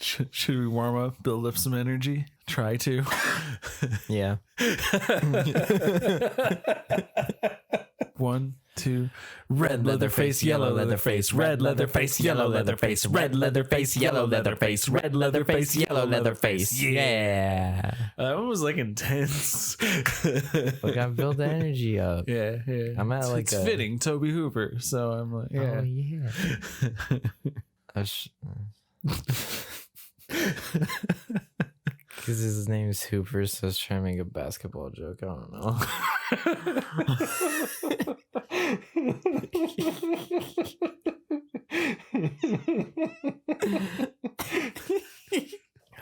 Should we warm up, build up some energy? Try to. Yeah. 1, 2. Red leather face, yellow leather face, red leather face, yellow leather face, red leather face, yellow leather face, red leather face, yellow leather face. Yeah. That one was like intense. Look, I built the energy up. Yeah. I'm at like it's fitting Toby Hooper, so I'm like, yeah. Oh yeah. Because his name is Hooper, so I was trying to make a basketball joke. I don't know.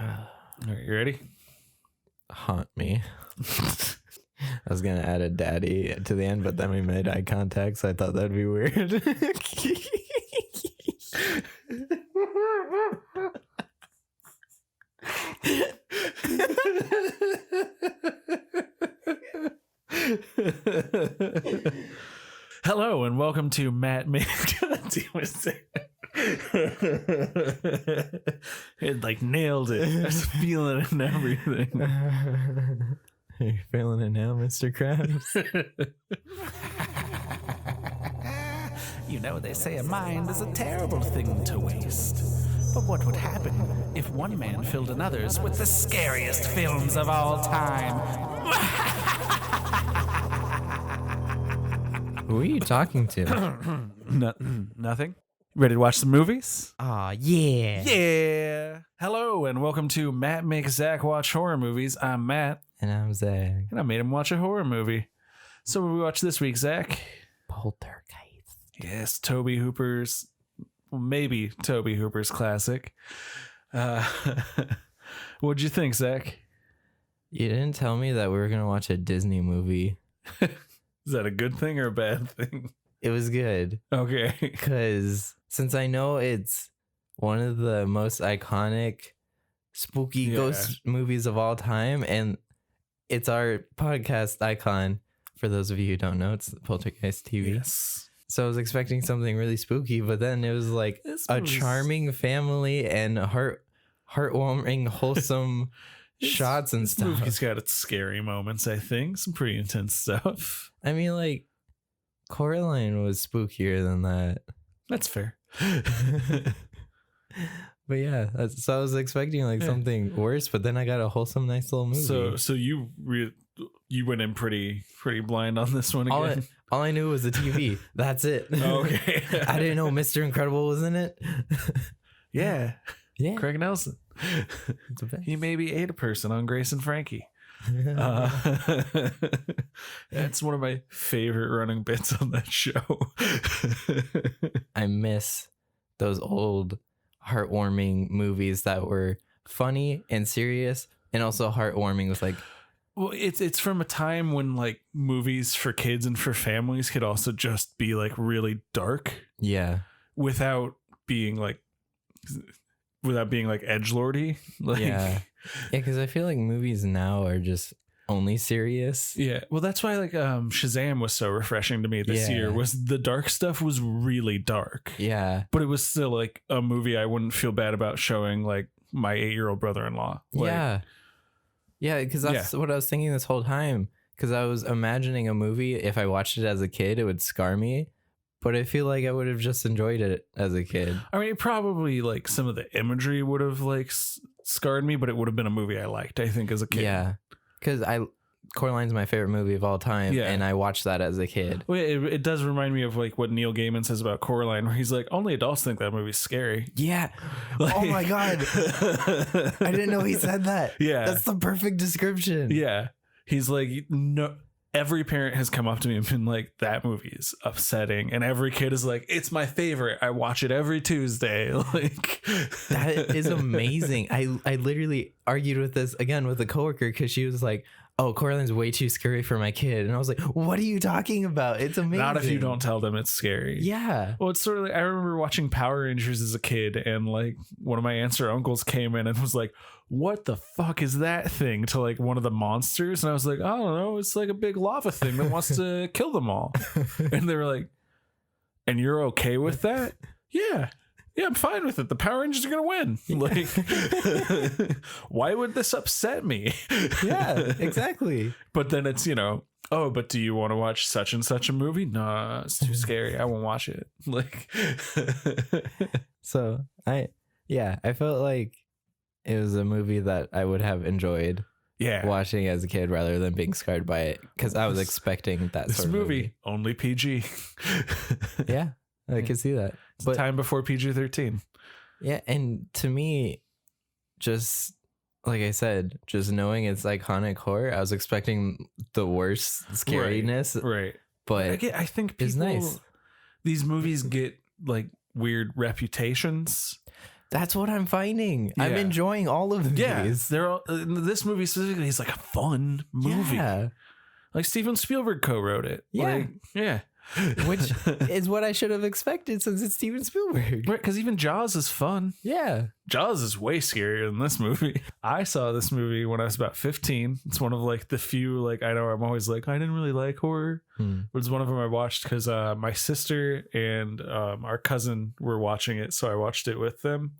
All right, you ready? Haunt me. I was gonna add a daddy to the end, but then we made eye contact, so I thought that'd be weird. Hello and welcome to Matt Merys. It like nailed it. I was feeling it and everything. Are you feeling it now, Mr. Krabs? You know, they say a mind is a terrible thing to waste. But what would happen if one man filled another's with the scariest films of all time? Who are you talking to? Nothing. Ready to watch some movies? Aw, yeah. Yeah. Hello and welcome to Matt Makes Zac Watch Horror Movies. I'm Matt. And I'm Zac. And I made him watch a horror movie. So what did we watch this week, Zac? Poltergeist. Yes, Toby Hooper's, well, maybe Toby Hooper's classic. What'd you think, Zac? You didn't tell me that we were going to watch a Disney movie. Is that a good thing or a bad thing? It was good. Okay. Because since I know it's one of the most iconic spooky ghost movies of all time, and it's our podcast icon, for those of you who don't know, it's Poltergeist TV. Yes. So I was expecting something really spooky, but then it was like a charming family and heartwarming, wholesome shots and This stuff. movie's got its scary moments, I think. Some pretty intense stuff. I mean, like, Coraline was spookier than that. That's fair. But yeah, so I was expecting like something worse, but then I got a wholesome, nice little movie. So you went in pretty blind on this one again. All I knew was the TV. That's it. Okay. I didn't know Mr. Incredible was in it. Yeah. Yeah. Craig Nelson. It's a bit. He maybe ate a person on Grace and Frankie. That's one of my favorite running bits on that show. I miss those old heartwarming movies that were funny and serious and also heartwarming with like, well, it's from a time when like movies for kids and for families could also just be like really dark. Yeah. Without being like edgelordy. Like, yeah, because I feel like movies now are just only serious. Yeah, well, that's why like Shazam was so refreshing to me this year. Was the dark stuff was really dark. Yeah, but it was still like a movie I wouldn't feel bad about showing like my 8-year-old brother-in-law. Like, yeah, because that's what I was thinking this whole time. Because I was imagining a movie, if I watched it as a kid, it would scar me. But I feel like I would have just enjoyed it as a kid. I mean, probably like some of the imagery would have like scarred me, but it would have been a movie I liked, I think, as a kid. Yeah, because Coraline's my favorite movie of all time, and I watched that as a kid. Well, it does remind me of like what Neil Gaiman says about Coraline, where he's like, only adults think that movie's scary. Yeah. Like, oh my God. I didn't know he said that. Yeah. That's the perfect description. Yeah. He's like, no. Every parent has come up to me and been like, that movie is upsetting. And every kid is like, it's my favorite. I watch it every Tuesday. Like, that is amazing. I literally argued with this again with a coworker because she was like, oh, Coraline's way too scary for my kid. And I was like, what are you talking about? It's amazing. Not if you don't tell them it's scary. Yeah. Well, it's sort of like, I remember watching Power Rangers as a kid, and like one of my aunts or uncles came in and was like, what the fuck is that thing, to like one of the monsters? And I was like, I don't know. It's like a big lava thing that wants to kill them all. And they were like, and you're okay with that? Yeah. Yeah, I'm fine with it. The Power Rangers are gonna win. Like, why would this upset me? Yeah, exactly. But then it's, oh, but do you want to watch such and such a movie? Nah, it's too scary. I won't watch it. Like, So I felt like it was a movie that I would have enjoyed watching as a kid rather than being scarred by it, because I was expecting this sort of movie. Only PG. Yeah, I could see that. But time before PG-13. Yeah, and to me, just like I said, just knowing it's iconic horror, I was expecting the worst scariness. Right. But I think it's nice. These movies get like weird reputations. That's what I'm finding. Yeah. I'm enjoying all of these. Yeah, they're all, this movie specifically is like a fun movie. Yeah. Like Steven Spielberg co-wrote it. Yeah. Like, yeah. Which is what I should have expected since it's Steven Spielberg. Right, because even Jaws is fun. Yeah. Jaws is way scarier than this movie. I saw this movie when I was about 15. It's one of like the few, like, I know I'm always like, I didn't really like horror. But it's one of them I watched because my sister and our cousin were watching it. So I watched it with them.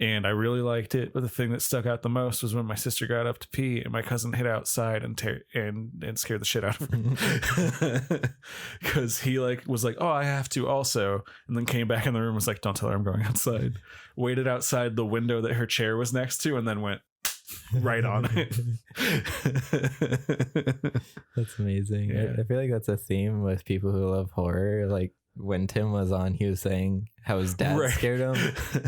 And I really liked it, but the thing that stuck out the most was when my sister got up to pee and my cousin hid outside and scared the shit out of her, because he was like, oh, I have to also, and then came back in the room, was like, don't tell her I'm going outside. Waited outside the window that her chair was next to, and then went right on it. That's amazing. Yeah. I feel like that's a theme with people who love horror. Like, when Tim was on, he was saying how his dad scared him,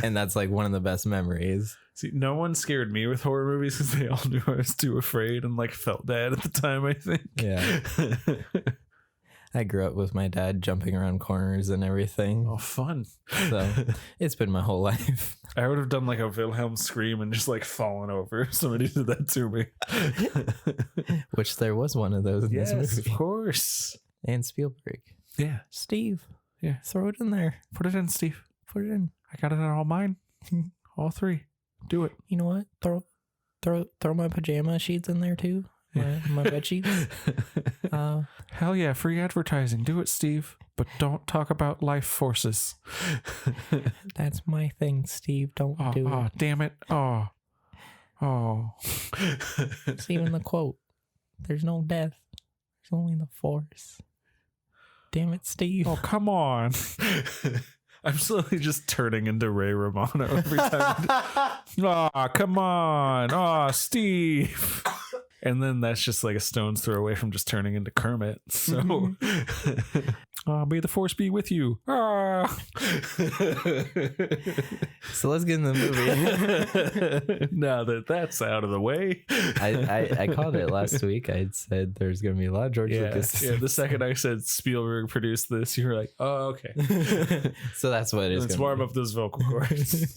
and that's like one of the best memories. See, no one scared me with horror movies because they all knew I was too afraid and like felt bad at the time, I think. Yeah. I grew up with my dad jumping around corners and everything. Oh, fun. So it's been my whole life. I would have done like a Wilhelm scream and just like fallen over if somebody did that to me. Which there was one of those in this movie. Of course. And Spielberg. Yeah. Steve. Yeah. Throw it in there. Put it in, Steve. Put it in. I got it in all mine. All three. Do it. You know what? Throw my pajama sheets in there too. My bed sheets. Hell yeah, free advertising. Do it, Steve. But don't talk about life forces. That's my thing, Steve. Don't do it. Oh, damn it. Oh. It's even the quote. There's no death. There's only the force. Damn it, Steve. Oh, come on. I'm slowly just turning into Ray Romano every time. Oh, come on. Oh, Steve. And then that's just like a stone's throw away from just turning into Kermit. So, may the force be with you. So let's get in the movie. Now that that's out of the way. I called it last week. I said there's going to be a lot of George Lucas. Yeah, the second I said Spielberg produced this, you were like, oh, okay. So that's what it is. Let's warm up those vocal cords.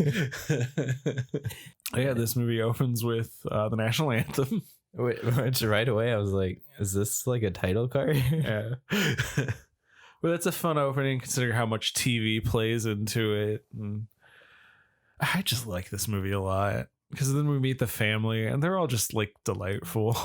Yeah, this movie opens with the national anthem. Which right away I was like, is this like a title card? Yeah. Well, that's a fun opening considering how much TV plays into it. And I just like this movie a lot because then we meet the family and they're all just like delightful.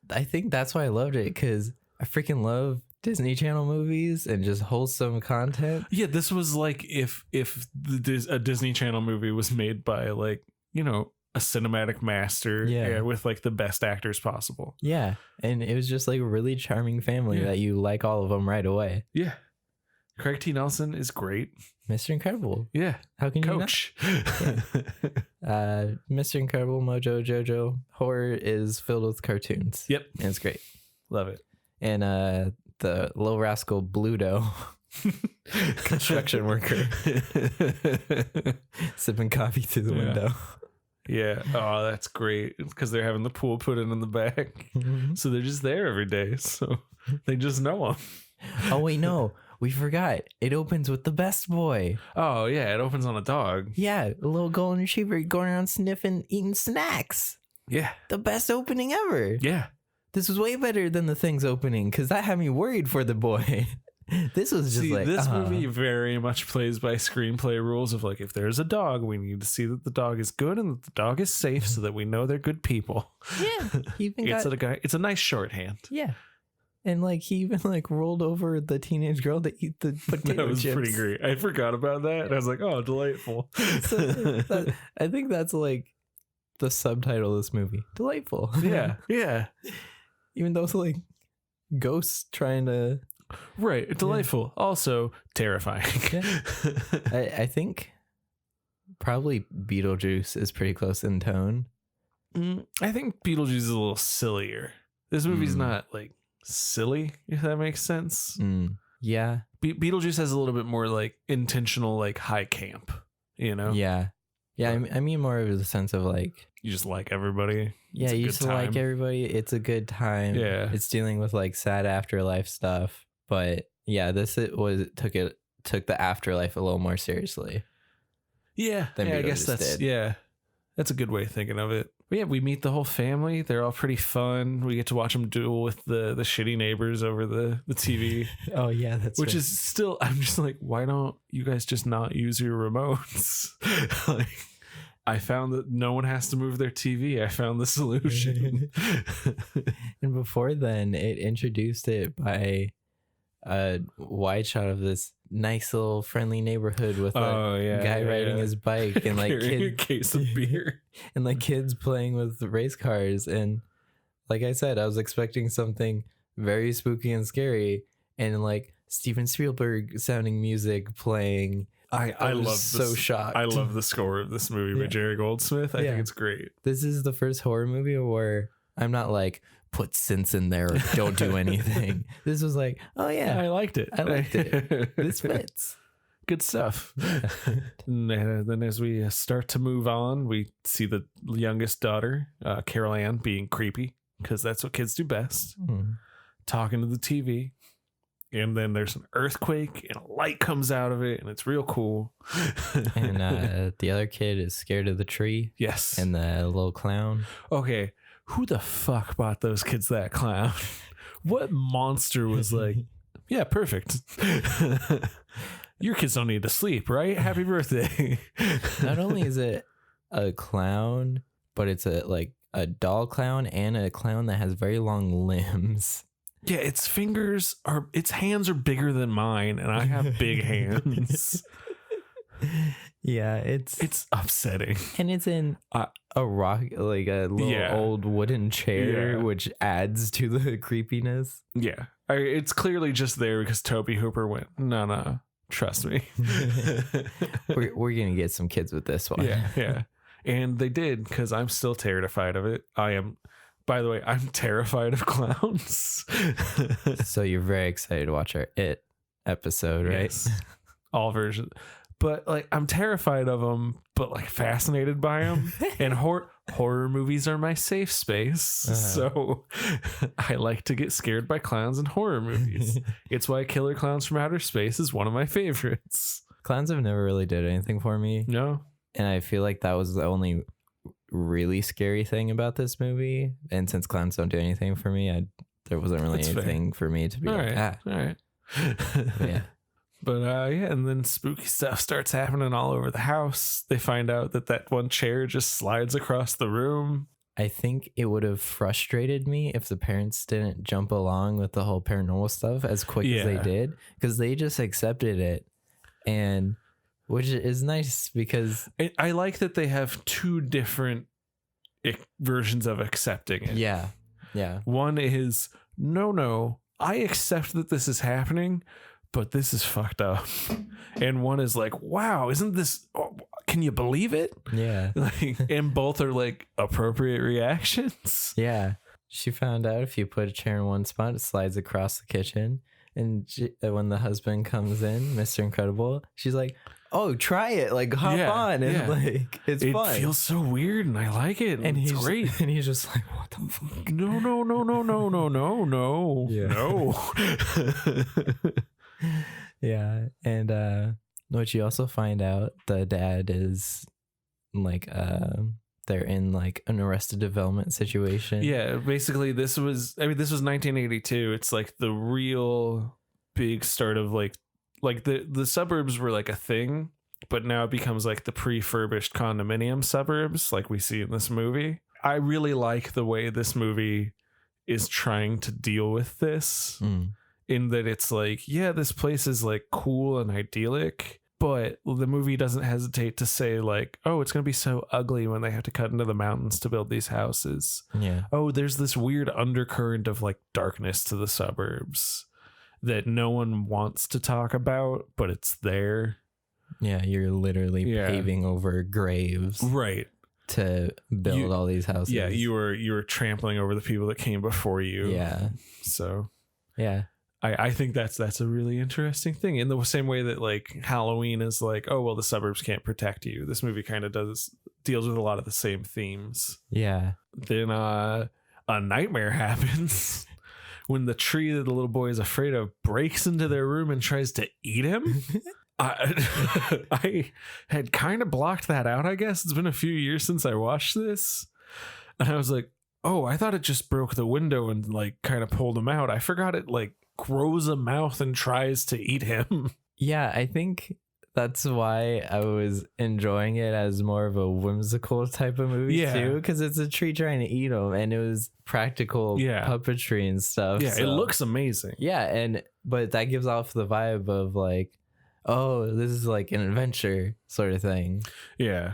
I think that's why I loved it, because I freaking love Disney Channel movies and just wholesome content. Yeah, this was like if a Disney Channel movie was made by like, a cinematic master with like the best actors possible. Yeah. And it was just like a really charming family that you like all of them right away. Yeah. Craig T. Nelson is great. Mr. Incredible. Yeah. How can Coach. you not? Mr. Incredible, Mojo Jojo. Horror is filled with cartoons. Yep. And it's great. Love it. And the Little Rascal Bluto. Construction worker. Sipping coffee through the window. Yeah. Oh, that's great. Because they're having the pool put in the back. Mm-hmm. So they're just there every day. So they just know them. Oh, wait, no. We forgot. It opens with the best boy. Oh, yeah. It opens on a dog. Yeah. A little golden retriever going around sniffing, eating snacks. Yeah. The best opening ever. Yeah. This was way better than The Thing's opening because that had me worried for the boy. This was just this movie very much plays by screenplay rules of like, if there's a dog, we need to see that the dog is good and that the dog is safe so that we know they're good people. Yeah. It's a nice shorthand. Yeah. And like he even like rolled over the teenage girl to eat the potato That was chips. pretty great. I forgot about that. And I was like, oh, delightful. I think that's like the subtitle of this movie. Delightful. Yeah. Yeah. Even though it's like ghosts trying to. Right. Delightful. Yeah. Also terrifying. Yeah. I think probably Beetlejuice is pretty close in tone. I think Beetlejuice is a little sillier. This movie's not like silly, if that makes sense. Yeah. Beetlejuice has a little bit more like intentional, like high camp, you know? Yeah. Yeah. I mean more of the sense of like, you just like everybody. Yeah. You just like everybody. It's a good time. Yeah. It's dealing with like sad afterlife stuff. But yeah, took the afterlife a little more seriously. Yeah. I guess that's a good way of thinking of it. But yeah, we meet the whole family. They're all pretty fun. We get to watch them duel with the shitty neighbors over the TV. Oh yeah, that's which is still. I'm just like, why don't you guys just not use your remotes? Like, I found that no one has to move their TV. I found the solution. And before then, it introduced it by a wide shot of this nice little friendly neighborhood with a guy riding his bike and like a case of beer and like kids playing with race cars. And like I said, I was expecting something very spooky and scary, and like Steven Spielberg sounding music playing. I love so shocked. I love the score of this movie by Jerry Goldsmith. I think it's great. This is the first horror movie where I'm not like, put synths in there or don't do anything. This was like, oh yeah, I liked it. This fits. Good stuff. And then as we start to move on, we see the youngest daughter, Carol Ann, being creepy, because that's what kids do best. Talking to the TV. And then there's an earthquake and a light comes out of it, and it's real cool. And the other kid is scared of the tree. Yes. And the little clown. Okay. Who the fuck bought those kids that clown? What monster was like, yeah, perfect. Your kids don't need to sleep, right? Happy birthday. Not only is it a clown, but it's a doll clown and a clown that has very long limbs. Yeah, its hands are bigger than mine, and I have big hands. Yeah, it's upsetting. And it's in a rock, like a little old wooden chair, which adds to the creepiness. Yeah. It's clearly just there because Toby Hooper went, no, trust me. we're going to get some kids with this one. Yeah. And they did, because I'm still terrified of it. By the way, I'm terrified of clowns. So you're very excited to watch our It episode, right? Yes. All versions. But like, I'm terrified of them, but like fascinated by them. And horror movies are my safe space. So I like to get scared by clowns in horror movies. It's why Killer Clowns from Outer Space is one of my favorites. Clowns have never really did anything for me. No. And I feel like that was the only really scary thing about this movie. And since clowns don't do anything for me, there wasn't really anything for me to be all right. Yeah. But and then spooky stuff starts happening all over the house. They find out that one chair just slides across the room. I think it would have frustrated me if the parents didn't jump along with the whole paranormal stuff as quick as they did, because they just accepted it, and which is nice because I like that they have two different versions of accepting it. Yeah. One is, no, I accept that this is happening, but this is fucked up. And one is like, wow, isn't this, can you believe it? Yeah. And both are like appropriate reactions. Yeah. She found out if you put a chair in one spot, it slides across the kitchen. And when the husband comes in, Mr. Incredible, she's like, oh, try it. Like, hop on. And like, it's fun. It feels so weird and I like it. And it's great. And he's just like, what the fuck? No. Yeah. No. Yeah. And what you also find out, the dad is like they're in like an Arrested Development situation. Yeah, basically this was 1982. It's like the real big start of like the suburbs were like a thing, but now it becomes like the prefurbished condominium suburbs like we see in this movie. I really like the way this movie is trying to deal with this in that it's like, yeah, this place is like cool and idyllic, but the movie doesn't hesitate to say like, oh, it's going to be so ugly when they have to cut into the mountains to build these houses. Yeah. Oh, there's this weird undercurrent of like darkness to the suburbs that no one wants to talk about, but it's there. Yeah, you're literally paving over graves. Right. To build all these houses. Yeah, you were trampling over the people that came before you. Yeah. So yeah. I think that's a really interesting thing. In the same way that like Halloween is like, oh well, the suburbs can't protect you. This movie kind of deals with a lot of the same themes. Yeah. Then a nightmare happens when the tree that the little boy is afraid of breaks into their room and tries to eat him. I had kind of blocked that out, I guess. It's been a few years since I watched this. And I was like, oh, I thought it just broke the window and like kind of pulled him out. I forgot it like grows a mouth and tries to eat him. Yeah, I think that's why I was enjoying it as more of a whimsical type of movie too, because it's a tree trying to eat him, and it was practical puppetry and stuff. Yeah, so. It looks amazing. Yeah, but that gives off the vibe of like, oh, this is like an adventure sort of thing. Yeah,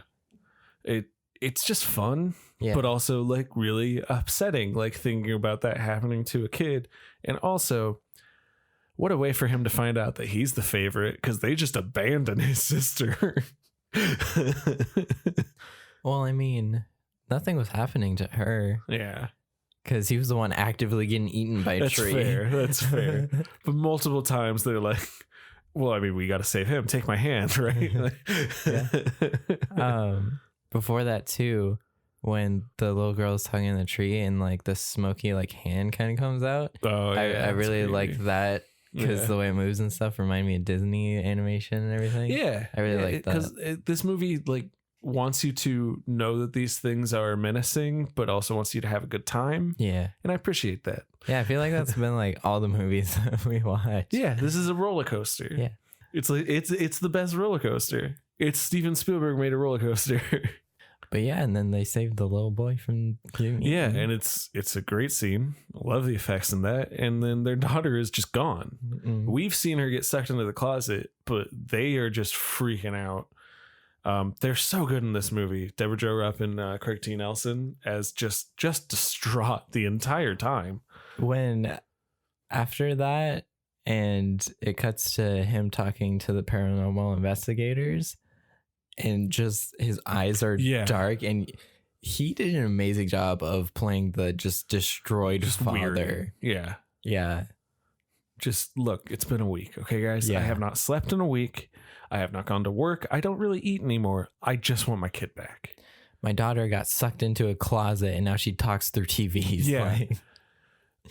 it's just fun, but also like really upsetting, like thinking about that happening to a kid, and also. What a way for him to find out that he's the favorite, because they just abandon his sister. Well, I mean, nothing was happening to her. Yeah. Because he was the one actively getting eaten by a tree. That's fair. But multiple times they're like, well, I mean, we got to save him. Take my hand, right? Before that, too, when the little girl's tugging the tree and like the smoky like hand kind of comes out. Oh, yeah. I really like that. Because the way it moves and stuff remind me of Disney animation and everything. Yeah. I really like that. Because this movie like wants you to know that these things are menacing, but also wants you to have a good time. Yeah. And I appreciate that. Yeah, I feel like that's been like all the movies that we watch. Yeah, this is a roller coaster. Yeah. It's like it's the best roller coaster. It's Steven Spielberg made a roller coaster. But yeah, and then they saved the little boy from getting eaten. Yeah, and it's a great scene. I love the effects in that. And then their daughter is just gone. Mm-mm. We've seen her get sucked into the closet, but they are just freaking out. They're so good in this movie. Deborah Jo Rupp and Craig T. Nelson as just distraught the entire time. When after that, and it cuts to him talking to the paranormal investigators. And just his eyes are dark, and he did an amazing job of playing the just destroyed father. Weird. Yeah. Just look, it's been a week. Okay, guys, I have not slept in a week. I have not gone to work. I don't really eat anymore. I just want my kid back. My daughter got sucked into a closet, and now she talks through TVs. Yeah.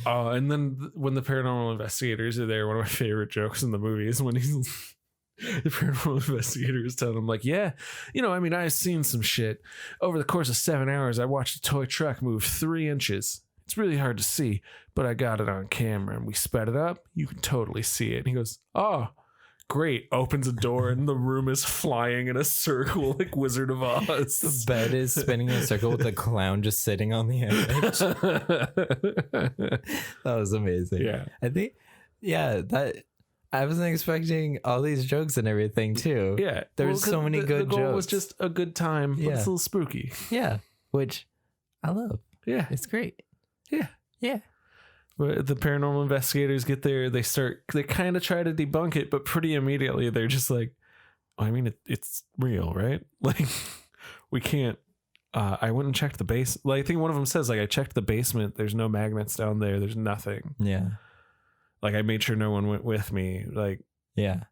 And then when the paranormal investigators are there, one of my favorite jokes in the movie is when he's... The paranormal investigators telling him like, yeah, I mean, I've seen some shit. Over the course of 7 hours, I watched a toy truck move 3 inches. It's really hard to see, but I got it on camera and we sped it up. You can totally see it. And he goes, oh, great. Opens a door and the room is flying in a circle like Wizard of Oz. The bed is spinning in a circle with the clown just sitting on the edge. That was amazing. Yeah. I think, I wasn't expecting all these jokes and everything too. Yeah. There's so many good jokes. The goal was just a good time, but it's a little spooky. Yeah. Which I love. Yeah. It's great. Yeah. Yeah. But the paranormal investigators get there, they kind of try to debunk it, but pretty immediately they're just like, I mean, it's real, right? Like, we can't, I went and checked the base. Like, I think one of them says, like, I checked the basement. There's no magnets down there. There's nothing. Yeah. Like, I made sure no one went with me. Like, yeah,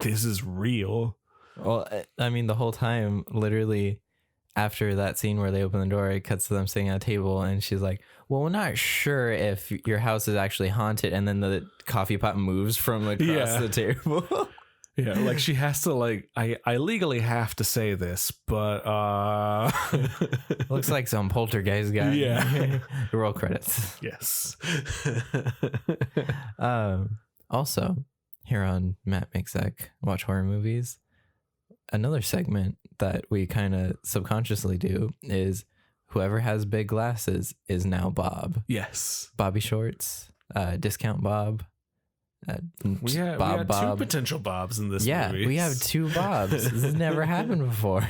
this is real. Well, I mean, the whole time, literally, after that scene where they open the door, it cuts to them sitting at a table, and she's like, well, we're not sure if your house is actually haunted. And then the coffee pot moves from across the table. Yeah, like she has to like, I legally have to say this, but looks like some poltergeist guy. Yeah. Roll credits. Yes. Also, here on Matt Zac Watch Horror Movies, another segment that we kind of subconsciously do is whoever has big glasses is now Bob. Yes. Bobby Shorts, Discount Bob. We had two potential Bobs in this movie. Yeah, we have 2 Bobs. This has never happened before.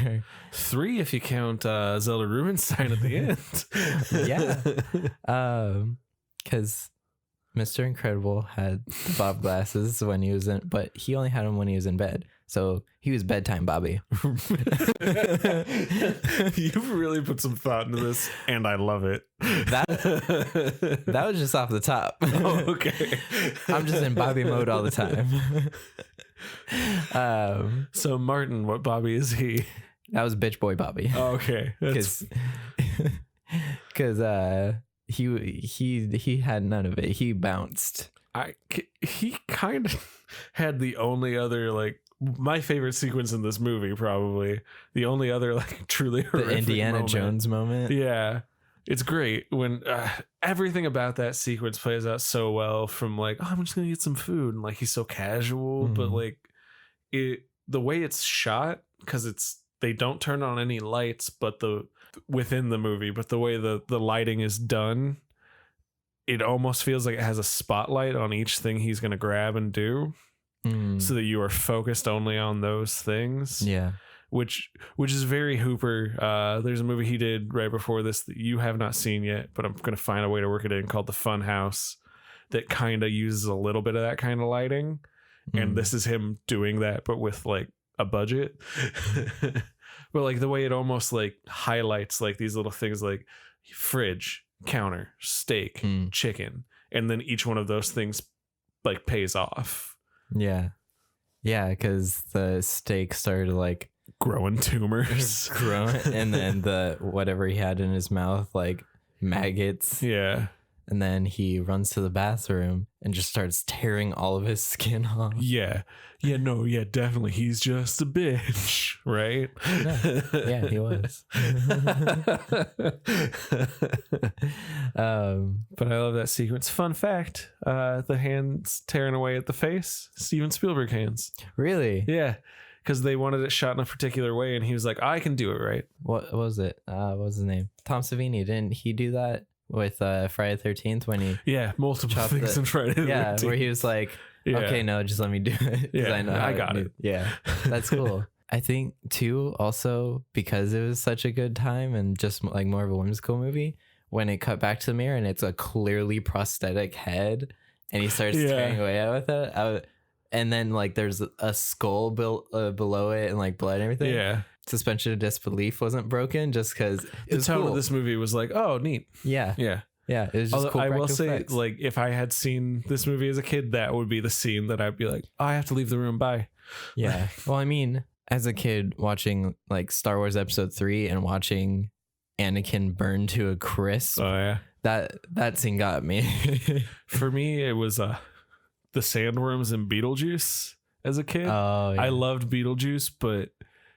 3 if you count Zelda Rubinstein at the end. Yeah. Because Mr. Incredible had the Bob glasses when he was in, but he only had them when he was in bed. So he was bedtime Bobby. You've really put some thought into this, and I love it. That was just off the top. Oh, okay. I'm just in Bobby mode all the time. So Martin, what Bobby is he? That was bitch boy Bobby. Oh, okay. Because he had none of it. He bounced. He kind of had the only other, like, my favorite sequence in this movie, probably the only other, like, truly horrific the Indiana moment. Jones moment. Yeah, it's great when everything about that sequence plays out so well. From like, oh, I'm just gonna get some food, and like he's so casual, but like the way it's shot, because they don't turn on any lights, but within the movie, but the way the lighting is done, it almost feels like it has a spotlight on each thing he's gonna grab and do. So that you are focused only on those things. Yeah. Which is very Hooper. There's a movie he did right before this that you have not seen yet, but I'm going to find a way to work it in, called The Fun House, that kind of uses a little bit of that kind of lighting. And this is him doing that, but with like a budget. But like the way it almost like highlights like these little things like fridge, counter, steak, chicken. And then each one of those things like pays off. Yeah. Yeah, because the steak started like growing tumors. And then the whatever he had in his mouth, like maggots. Yeah. And then he runs to the bathroom and just starts tearing all of his skin off. Yeah. Yeah, no, yeah, definitely. He's just a bitch, right? Yeah, he was. But I love that sequence. Fun fact, the hands tearing away at the face, Steven Spielberg hands. Really? Yeah. Because they wanted it shot in a particular way, and he was like, I can do it right. What was it? What was his name? Tom Savini. Didn't he do that with Friday the 13th when he... Yeah, multiple things in Friday the 13th. Yeah, where he was like, okay, no, just let me do it. Yeah, I got it. Yeah, that's cool. I think, too, also, because it was such a good time and just like more of a whimsical movie, when it cut back to the mirror and it's a clearly prosthetic head and he starts tearing away with it, and then like there's a skull below it and like blood and everything. Yeah. Suspension of disbelief wasn't broken just because the tone of this movie was like, oh, neat. Yeah. Yeah. Yeah. It was just cool. I will say, effects. like, if I had seen this movie as a kid, that would be the scene that I'd be like, oh, I have to leave the room. Bye. Yeah. Well, I mean, as a kid watching like Star Wars Episode 3 and watching Anakin burn to a crisp. Oh, yeah. That scene got me. For me, it was the sandworms in Beetlejuice as a kid. Oh, yeah. I loved Beetlejuice, but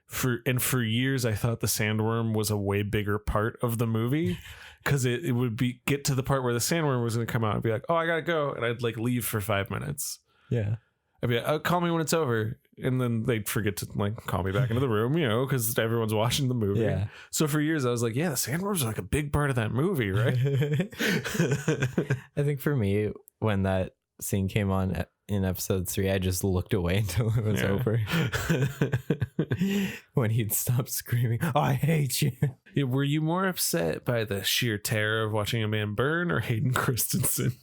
for years I thought the sandworm was a way bigger part of the movie, because it would get to the part where the sandworm was going to come out and be like, oh, I gotta go, and I'd like leave for 5 minutes. Yeah. I'd be like, oh, call me when it's over, and then they'd forget to like call me back into the room, because everyone's watching the movie. Yeah. So for years I was like, yeah, the sandworms are like a big part of that movie, right? I think for me, when that scene came on in Episode 3, I just looked away until it was over. When he'd stop screaming, oh, I hate you. Yeah, were you more upset by the sheer terror of watching a man burn, or Hayden Christensen?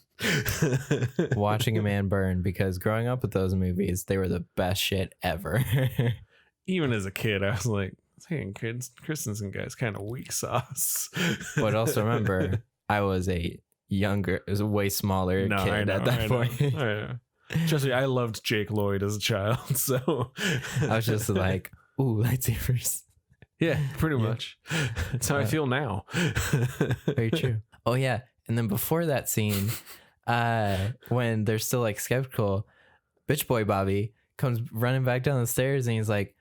Watching a man burn, because growing up with those movies, they were the best shit ever. Even as a kid, I was like, Hayden Christensen guy's kind of weak sauce. But also remember, I was a way smaller kid at that point. I know. Trust me, I loved Jake Lloyd as a child, so I was just like, ooh, lightsabers. Yeah, pretty much. That's how I feel now. Very true. Oh yeah, and then before that scene, when they're still like skeptical, bitch boy Bobby comes running back down the stairs and he's like,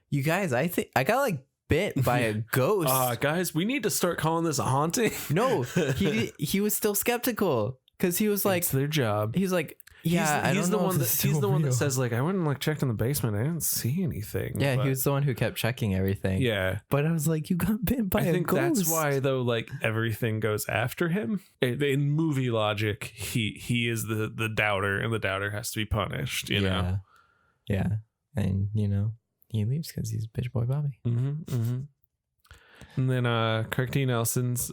you guys, I think I got like bit by a ghost. Guys, we need to start calling this a haunting. No, he was still skeptical, because he was like, it's their job. He's like, Yeah, he's the one that he's the one that real. says like I went and like checked in the basement. I didn't see anything. Yeah, but, he was the one who kept checking everything. Yeah, But I was like, you got bit by I a think ghost. that's why though. Like everything goes after him. In movie logic, he is the doubter, and the doubter has to be punished. You know. Yeah, and he leaves because he's bitch boy Bobby. And then Craig T. Nelson's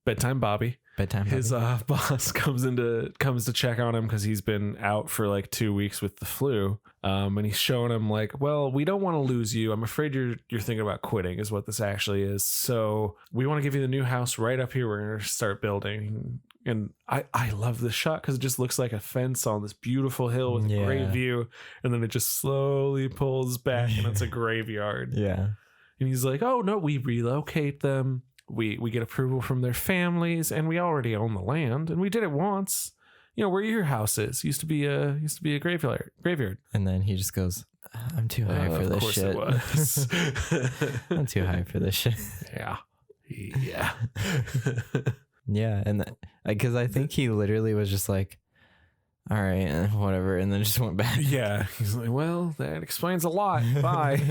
Bedtime Bobby. Bedtime His Bobby. boss comes to check on him because he's been out for like 2 weeks with the flu. And he's showing him like, well, we don't want to lose you. I'm afraid you're thinking about quitting is what this actually is. So we want to give you the new house right up here. We're going to start building. And I love this shot because it just looks like a fence on this beautiful hill with a great view. And then it just slowly pulls back and it's a graveyard. Yeah. And he's like, oh no, we relocate them. We get approval from their families, and we already own the land, and we did it once. Where your house is used to be a graveyard. And then he just goes, I'm too high for this shit. It was. I'm too high for this shit. Yeah. Yeah, and because I think he literally was just like, all right, whatever, and then just went back. Yeah, he's like, well, that explains a lot. Bye.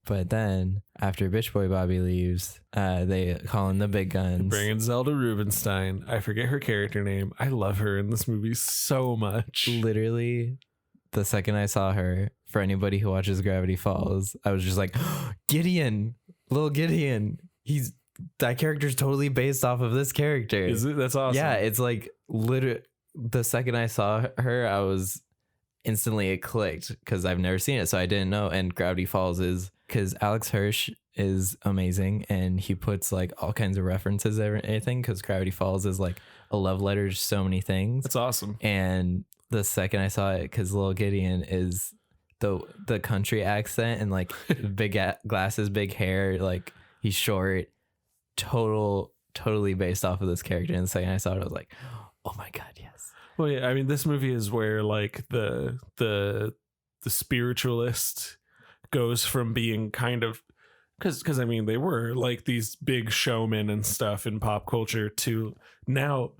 But then after Bitch Boy Bobby leaves, they call in the big guns. Bring in Zelda Rubinstein. I forget her character name. I love her in this movie so much. Literally, the second I saw her, for anybody who watches Gravity Falls, I was just like, Gideon, little Gideon. That character's totally based off of this character. Is it? That's awesome. Yeah, it's like literally the second I saw her, I was instantly, it clicked because I've never seen it, so I didn't know. And Gravity Falls is because Alex Hirsch is amazing, and he puts like all kinds of references and everything, because Gravity Falls is like a love letter to so many things. That's awesome. And the second I saw it, because Lil Gideon is the country accent and like big glasses, big hair, like he's short, totally based off of this character. And the second I saw it, I was like, oh my god, yes. Well, yeah, I mean, this movie is where like the spiritualist goes from being kind of, because I mean, they were like these big showmen and stuff in pop culture, to now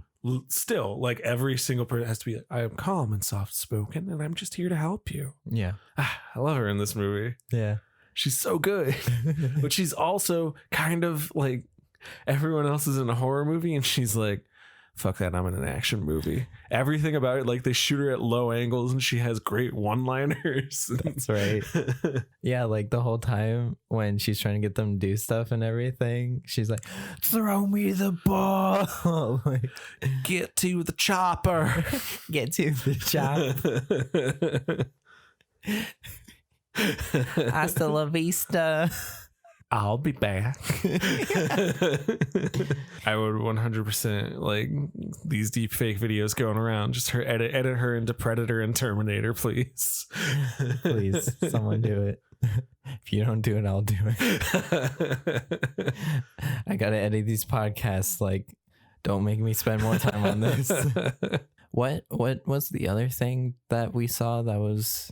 still like every single person has to be like, I am calm and soft spoken, and I'm just here to help you. Yeah. I love her in this movie. Yeah. She's so good. But she's also kind of like, everyone else is in a horror movie and she's like, fuck that, I'm in an action movie. Everything about it, like they shoot her at low angles and she has great one-liners. That's right. Yeah, like the whole time when she's trying to get them to do stuff and everything, she's like, throw me the ball. Like, get to the chopper. Get to the chopper. Hasta la vista. I'll be back. I would 100% like these deep fake videos going around. Just her edit her into Predator and Terminator, please. Please, someone do it. If you don't do it, I'll do it. I gotta edit these podcasts. Like, don't make me spend more time on this. What was the other thing that we saw that was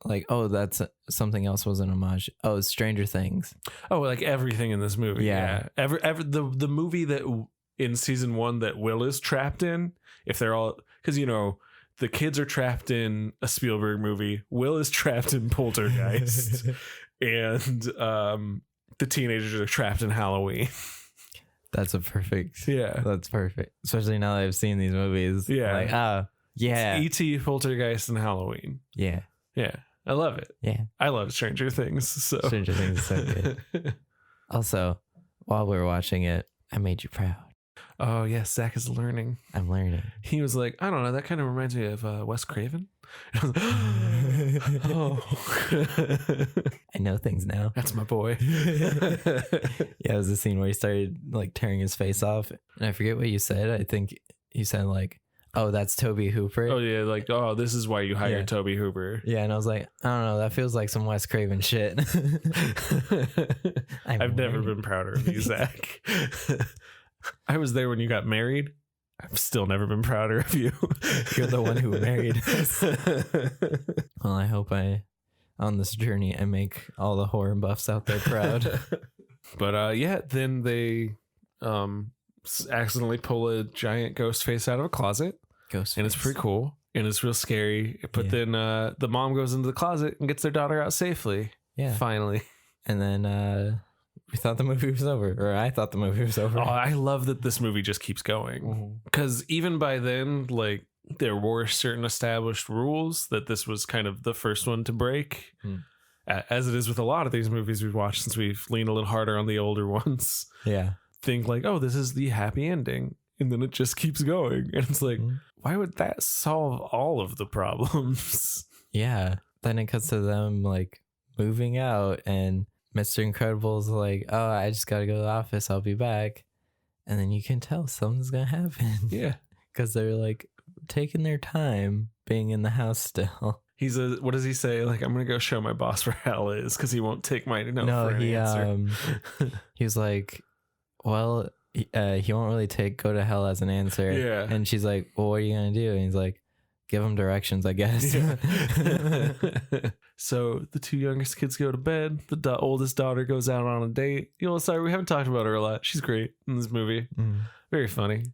like, oh, that's something else, was an homage? Oh, Stranger Things. Oh, like everything in this movie. Yeah. The movie that in season 1 that Will is trapped in, if they're all, because the kids are trapped in a Spielberg movie, Will is trapped in Poltergeist, and the teenagers are trapped in Halloween. That's perfect. Yeah, that's perfect. Especially now that I've seen these movies. Yeah, like, yeah, it's E.T., Poltergeist, and Halloween. Yeah. I love it. Yeah. I love Stranger Things. So Stranger Things is so good. Also, while we were watching it, I made you proud. Oh, yes. Zac is learning. I'm learning. He was like, I don't know. That kind of reminds me of Wes Craven. I was like, oh. I know things now. That's my boy. Yeah, it was the scene where he started like tearing his face off. And I forget what you said. I think you said like, oh, that's Toby Hooper. Oh, yeah. Like, oh, this is why you hired Toby Hooper. Yeah. And I was like, I don't know. That feels like some Wes Craven shit. I've never been prouder of you, Zac. I was there when you got married. I've still never been prouder of you. You're the one who married us. Well, I hope on this journey, I make all the horror buffs out there proud. But then they accidentally pull a giant ghost face out of a closet. Ghost and it's pretty cool and it's real scary. But then the mom goes into the closet and gets their daughter out safely. Yeah. Finally. And then we thought the movie was over, or I thought the movie was over. Oh, I love that this movie just keeps going. Because even by then, like, there were certain established rules that this was kind of the first one to break. As it is with a lot of these movies we've watched since we've leaned a little harder on the older ones. Yeah. Think like, oh, this is the happy ending. And then it just keeps going. And it's like, why would that solve all of the problems? Yeah. Then it cuts to them like moving out, and Mr. Incredible's like, oh, I just got to go to the office. I'll be back. And then you can tell something's going to happen. Yeah. Because they're like taking their time being in the house still. What does he say? Like, I'm going to go show my boss where hell is because he won't take my no for an answer. He was like, well, he won't really go to hell as an answer. Yeah. And she's like, well, what are you going to do? And he's like, give him directions, I guess. Yeah. So the two youngest kids go to bed. The oldest daughter goes out on a date. Sorry, we haven't talked about her a lot. She's great in this movie. Very funny.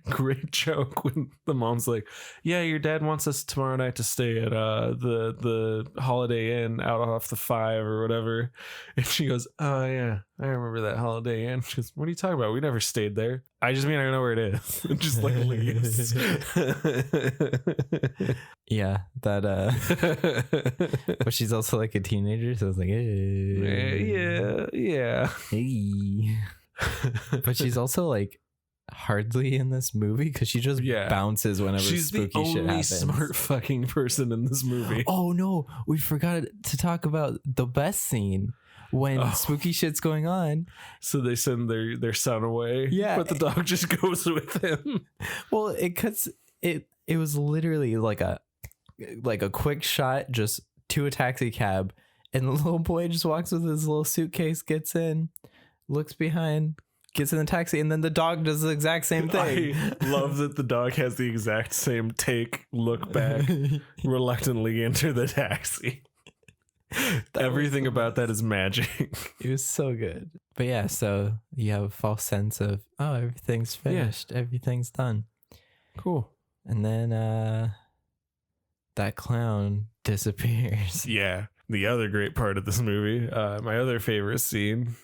Great joke when the mom's like, yeah, your dad wants us tomorrow night to stay at the Holiday Inn out off the 5 or whatever. And she goes, oh yeah, I remember that Holiday Inn. She goes, what are you talking about? We never stayed there. I just mean I know where it is. And just like leaves. Yeah, that but she's also like a teenager, so I was like, hey. Yeah. Hey. But she's also like hardly in this movie because she just bounces whenever spooky shit happens. She's the only smart fucking person in this movie. Oh no, we forgot to talk about the best scene when spooky shit's going on. So they send their son away. Yeah, but the dog just goes with him. Well, it was literally like a quick shot just to a taxi cab, and the little boy just walks with his little suitcase, gets in, looks behind, gets in the taxi, and then the dog does the exact same thing. I love that the dog has the exact same look back, reluctantly enter the taxi. Everything about that is magic. It was so good. But yeah, so you have a false sense of, oh, everything's finished. Everything's done. Cool. And then that clown disappears. Yeah. The other great part of this movie, my other favorite scene,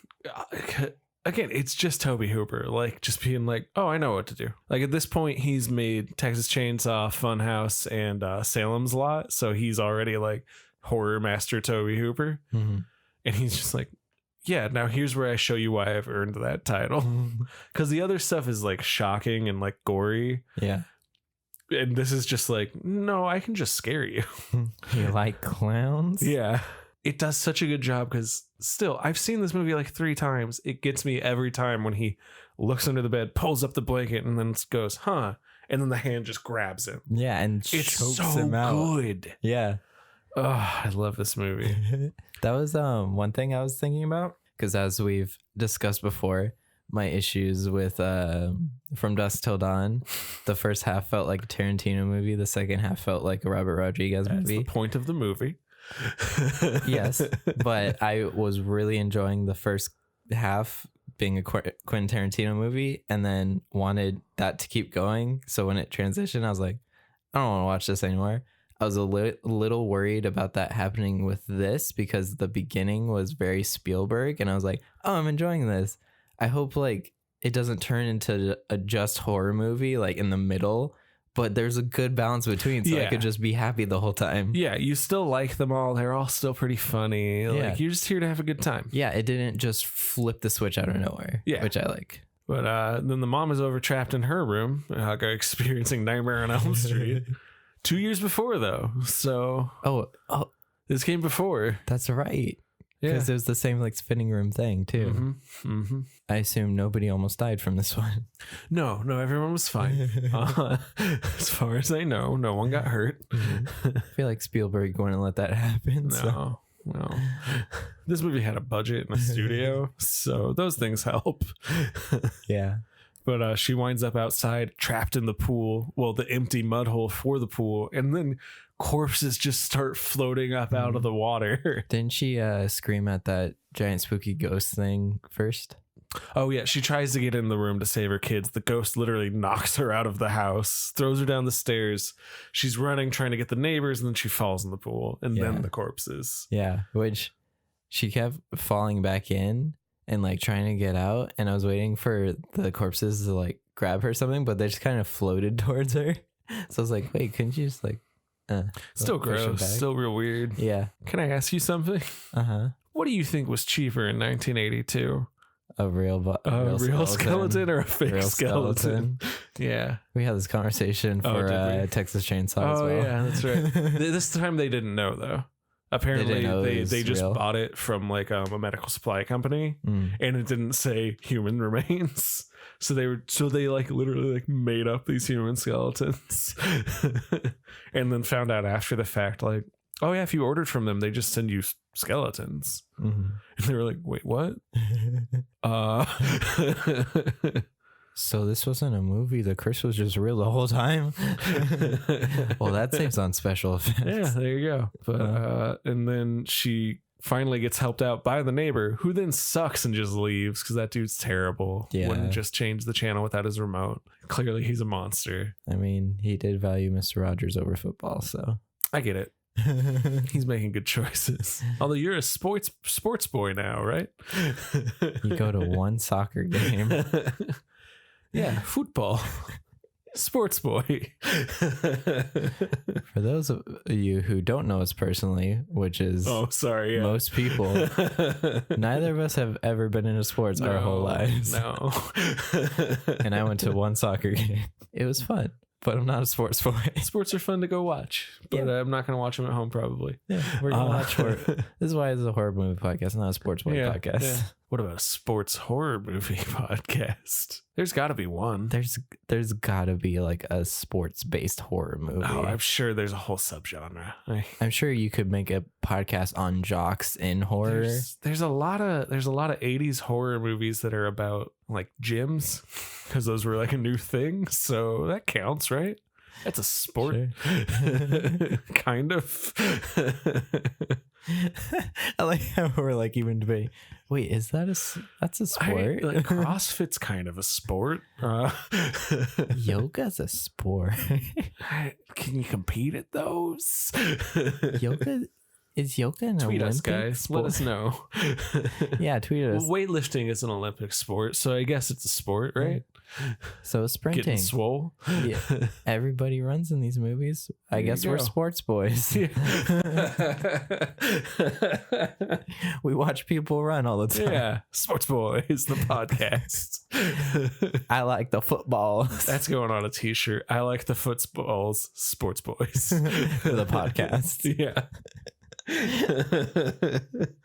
again, it's just Tobe Hooper, like just being like, oh, I know what to do. Like at this point, he's made Texas Chainsaw, Funhouse, and Salem's Lot. So he's already like horror master Tobe Hooper. And he's just like, yeah, now here's where I show you why I've earned that title. Because the other stuff is like shocking and like gory. Yeah. And this is just like, no, I can just scare you. You like clowns? Yeah. It does such a good job because still, I've seen this movie like 3 times. It gets me every time when he looks under the bed, pulls up the blanket, and then goes, huh? And then the hand just grabs him. Yeah, and it's chokes so him out. good. Yeah. Oh, I love this movie. That was one thing I was thinking about, because as we've discussed before, my issues with From Dusk Till Dawn, the first half felt like a Tarantino movie, the second half felt like a Robert Rodriguez movie. That's the point of the movie. Yes, but I was really enjoying the first half being a Quentin Tarantino movie, and then wanted that to keep going. So when it transitioned, I was like, I don't want to watch this anymore. I was a little worried about that happening with this, because the beginning was very Spielberg, and I was like, oh, I'm enjoying this. I hope like it doesn't turn into a just horror movie like in the middle, but there's a good balance between, so I could just be happy the whole time. Yeah, you still like them all. They're all still pretty funny. Like you're just here to have a good time. Yeah, it didn't just flip the switch out of nowhere. Yeah, which I like. But then the mom is over trapped in her room, experiencing Nightmare on Elm Street. 2 years before though, so this came before. That's right. Because it was the same like spinning room thing too. I assume nobody almost died from this one. No, everyone was fine. As far as I know, no one got hurt. I feel like Spielberg wouldn't let that happen. No. This movie had a budget and a studio, so those things help. Yeah. But she winds up outside, trapped in the pool. Well, the empty mud hole for the pool. And then corpses just start floating up out of the water. Didn't she scream at that giant spooky ghost thing first? Oh yeah, she tries to get in the room to save her kids. The ghost literally knocks her out of the house, throws her down the stairs. She's running, trying to get the neighbors, and then she falls in the pool, and then the corpses. Yeah, which she kept falling back in and like trying to get out, and I was waiting for the corpses to like grab her or something, but they just kind of floated towards her. So I was like, wait, couldn't you just like still gross, still real weird. Yeah. Can I ask you something? What do you think was cheaper in 1982? A real skeleton or a fake skeleton? Yeah. We had this conversation for Texas Chainsaw as well. Yeah, that's right. This time they didn't know, though. Apparently they just bought it from like a medical supply company, and it didn't say human remains. So they like literally like made up these human skeletons and then found out after the fact, like, oh yeah, if you ordered from them, they just send you skeletons. And they were like, wait, what? So this wasn't a movie. The curse was just real the whole time. Well, that saves on special effects. Yeah, there you go. But and then she finally gets helped out by the neighbor, who then sucks and just leaves because that dude's terrible. Yeah. Wouldn't just change the channel without his remote. Clearly he's a monster. I mean, he did value Mr. Rogers over football, so I get it. He's making good choices. Although you're a sports boy now, right? You go to one soccer game. Yeah, football. Sports boy. For those of you who don't know us personally, which is most people, neither of us have ever been into sports our whole lives. No. And I went to one soccer game. It was fun, but I'm not a sports boy. Sports are fun to go watch, but I'm not going to watch them at home probably. Yeah, we're going to watch horror. This is why it's a horror movie podcast, not a sports boy podcast. Yeah. What about a sports horror movie podcast? There's got to be one. There's got to be like a sports-based horror movie. Oh, I'm sure there's a whole subgenre. I'm sure you could make a podcast on jocks in horror. There's a lot of 80s horror movies that are about like gyms, because those were like a new thing. So that counts, right? That's a sport. Sure. Kind of. I like how we're like even debating. Wait, is that that's a sport? Like CrossFit's kind of a sport. Yoga's a sport. Can you compete at those? Is yoga an Tweet Olympic us, guys. sport? Let us know. Yeah, tweet us. Well, weightlifting is an Olympic sport, so I guess it's a sport, right? So is sprinting. Getting swole. Yeah. Everybody runs in these movies. I guess we're sports boys. Yeah. We watch people run all the time. Yeah. Sports Boys, the podcast. I like the footballs. That's going on a t-shirt. I like the footballs, Sports Boys. The podcast. Yeah.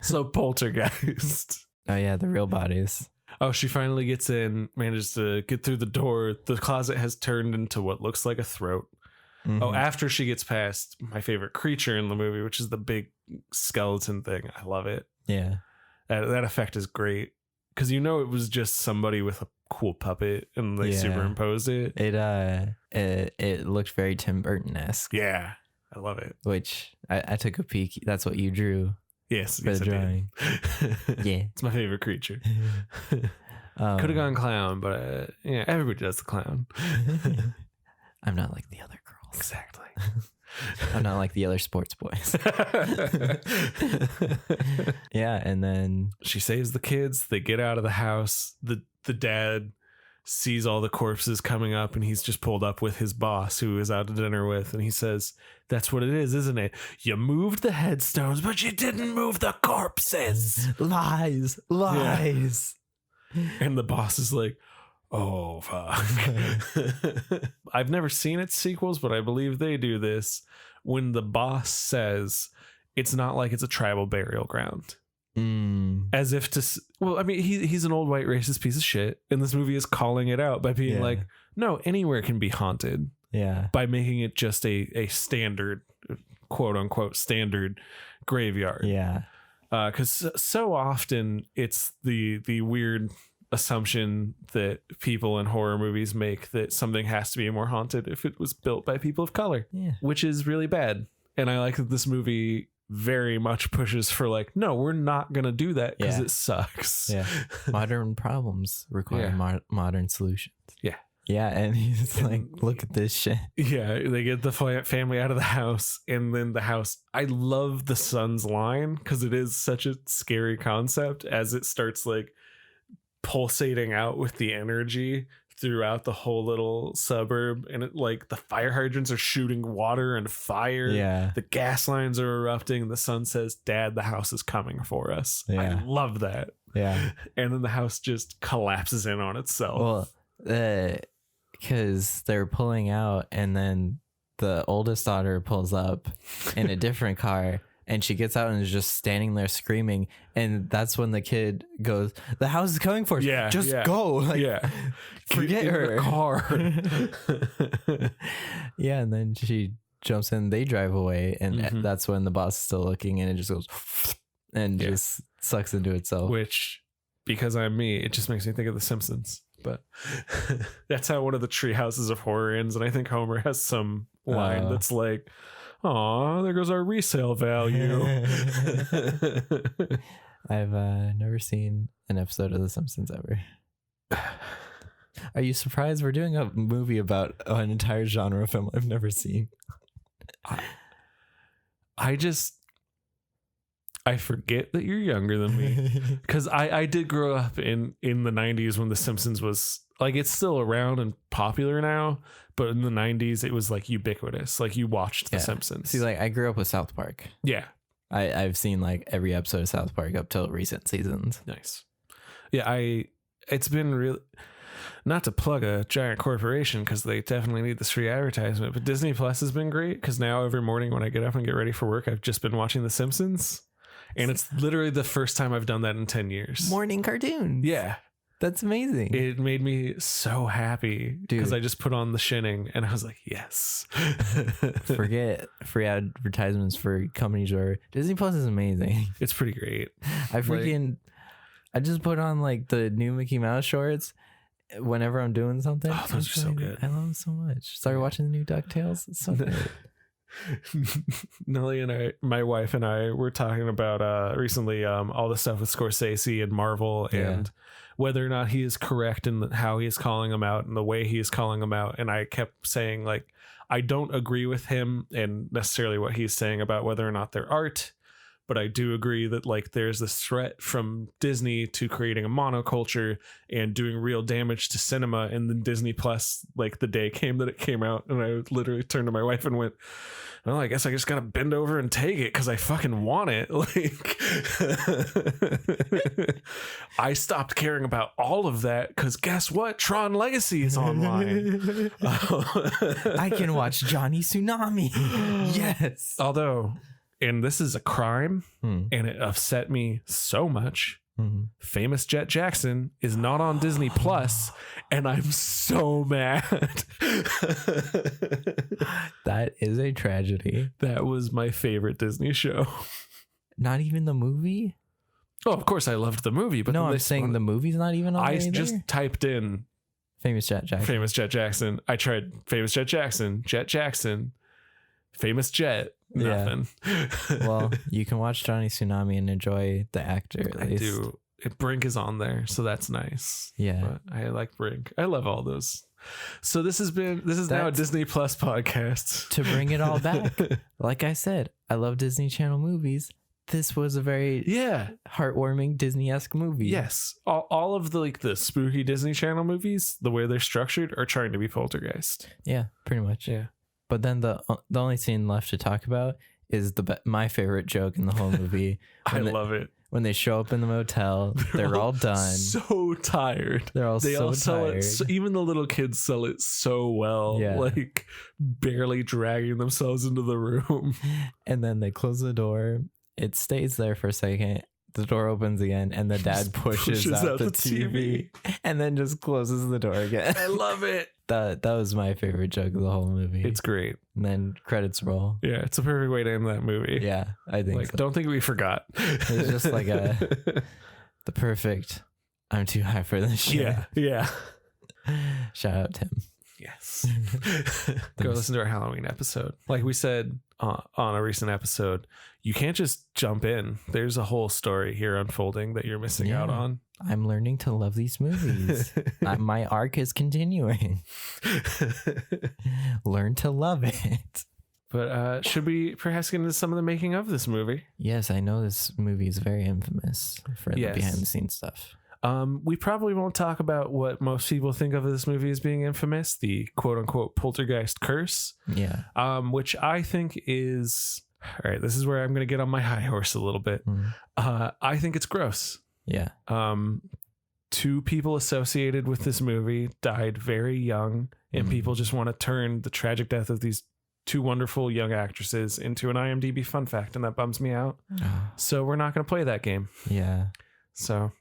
So Poltergeist. Oh yeah, the real bodies. Oh, she finally gets in, manages to get through the door. The closet has turned into what looks like a throat. Oh, after she gets past my favorite creature in the movie, which is the big skeleton thing. I love it. Yeah. That effect is great. Because it was just somebody with a cool puppet and they superimposed it. It looked very Tim Burton-esque. Yeah. I love it. Which I took a peek. That's what you drew. Yes. For the drawing. Yeah. It's my favorite creature. Could have gone clown, but everybody does the clown. I'm not like the other girls. Exactly. I'm not like the other sports boys. Yeah, and then she saves the kids. They get out of the house. The dad sees all the corpses coming up, and he's just pulled up with his boss, who is out to dinner with, and he says, "That's what it is, isn't it? You moved the headstones, but you didn't move the corpses. Lies. Yeah. And the boss is like, oh fuck." I've never seen its sequels, but I believe they do this when the boss says it's not like it's a tribal burial ground. As if to, well, I mean, he's an old white racist piece of shit, and this movie is calling it out by being like, no, anywhere can be haunted. Yeah. By making it just a standard, quote unquote, standard graveyard. Yeah. Because so often it's the weird assumption that people in horror movies make that something has to be more haunted if it was built by people of color, which is really bad. And I like that this movie very much pushes for like, no, we're not gonna do that because Yeah. it sucks. Yeah. Modern problems require modern solutions. Yeah. Yeah, and he's like, look at this shit. Yeah, they get the family out of the house, and then the house. I love the son's line because it is such a scary concept as it starts like pulsating out with the energy throughout the whole little suburb, and it like the fire hydrants are shooting water and fire. Yeah. The gas lines are erupting. The son says, "Dad, the house is coming for us." Yeah. I love that. Yeah. And then the house just collapses in on itself. Well, because they're pulling out, and then the oldest daughter pulls up in a different car, and she gets out and is just standing there screaming. And that's when the kid goes, "The house is coming for us. Yeah, Just yeah. go." Like, Yeah. forget Get in her. the car. Yeah, and then she jumps in. They drive away, and Mhm. that's when the boss is still looking, and it just goes and just sucks into itself. Which, because I'm me, it just makes me think of The Simpsons. But that's how one of the tree houses of horror ends. And I think Homer has some line that's like, "Aw, there goes our resale value." I've never seen an episode of The Simpsons ever. Are you surprised we're doing a movie about an entire genre of film I've never seen? I forget that you're younger than me, because I did grow up in the 90s when The Simpsons was like, it's still around and popular now, but in the 90s it was like ubiquitous. Like you watched The Simpsons. See, like I grew up with South Park. Yeah. I've seen like every episode of South Park up till recent seasons. Nice. Yeah, it's been real. Not to plug a giant corporation, because they definitely need this free advertisement, but Disney Plus has been great, because now every morning when I get up and get ready for work, I've just been watching The Simpsons, and it's literally the first time I've done that in 10 years. Morning cartoons. Yeah. That's amazing. It made me so happy, because Dude. I just put on The Shinning and I was like, yes. Forget free advertisements for companies where Disney Plus is amazing. It's pretty great. I just put on like the new Mickey Mouse shorts whenever I'm doing something. Oh, those are so good. I love them so much. Started watching the new DuckTales. It's so good. Nelly and I, my wife and I, were talking about recently all the stuff with Scorsese and Marvel, and whether or not he is correct in how he is calling them out and the way he is calling them out. And I kept saying, like, I don't agree with him and necessarily what he's saying about whether or not they're art, but I do agree that like there's this threat from Disney to creating a monoculture and doing real damage to cinema. And then Disney Plus, like the day came that it came out, and I literally turned to my wife and went, "Well, I guess I just gotta bend over and take it because I fucking want it." Like, I stopped caring about all of that because guess what? Tron Legacy is online. I can watch Johnny Tsunami. Yes. Although, and this is a crime, and it upset me so much. Famous Jet Jackson is not on Disney Plus, and I'm so mad. That is a tragedy. That was my favorite Disney show. Not even the movie? Oh, of course I loved the movie, but No, then I'm saying the movie's not even on I there just either? typed in Famous Jet Jackson. Famous Jet Jackson. I tried Famous Jet Jackson, Famous Jet. Nothing. Well, you can watch Johnny Tsunami and enjoy the actor. At I least. do. Brink is on there, so that's nice. Yeah. But I like Brink. I love all those. So this is now a Disney Plus podcast. To bring it all back, like I said, I love Disney Channel movies. This was a very heartwarming Disney-esque movie. Yes. All of the spooky Disney Channel movies, the way they're structured, are trying to be Poltergeist. Yeah, pretty much. Yeah. But then the only scene left to talk about is my favorite joke in the whole movie. I love it. When they show up in the motel, they're all done. So tired. They're all they so all sell tired. it. Even the little kids sell it so well. Yeah. Like barely dragging themselves into the room. And then they close the door. It stays there for a second. The door opens again, and the dad pushes out the TV and then just closes the door again. I love it. That was my favorite joke of the whole movie. It's great. And then credits roll. Yeah, it's a perfect way to end that movie. Yeah, I think so. Don't think we forgot. It's just like the perfect, I'm too high for this shit. Yeah. Shout out Tim. Yes. Go listen to our Halloween episode. Like we said on a recent episode, you can't just jump in. There's a whole story here unfolding that you're missing out on. I'm learning to love these movies. My arc is continuing. Learn to love it. But should we perhaps get into some of the making of this movie? Yes, I know this movie is very infamous for the behind the scenes stuff. We probably won't talk about what most people think of this movie as being infamous, the quote unquote poltergeist curse. Yeah. Which I think is, all right, this is where I'm going to get on my high horse a little bit. I think it's gross. Yeah. 2 people associated with this movie died very young, and people just want to turn the tragic death of these 2 wonderful young actresses into an IMDb fun fact, and that bums me out. So we're not going to play that game. Yeah. So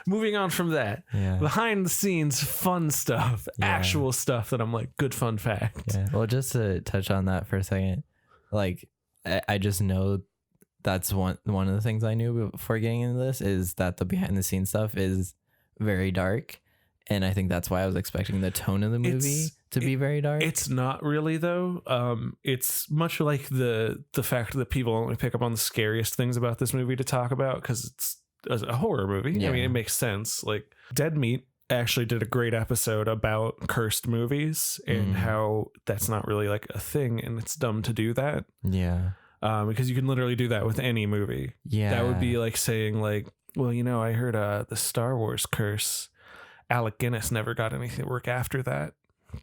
moving on from that, behind the scenes fun stuff, actual stuff that I'm like, good fun fact. Yeah. Well, just to touch on that for a second, like I just know that's one of the things I knew before getting into this is that the behind the scenes stuff is very dark. And I think that's why I was expecting the tone of the movie to be very dark. It's not really though. It's much like the fact that people only pick up on the scariest things about this movie to talk about because it's a horror movie. I mean, it makes sense. Like Dead Meat actually did a great episode about cursed movies and how that's not really like a thing, and it's dumb to do that. Yeah. Because you can literally do that with any movie. Yeah. That would be like saying like, well, you know, I heard the Star Wars curse. Alec Guinness never got anything work after that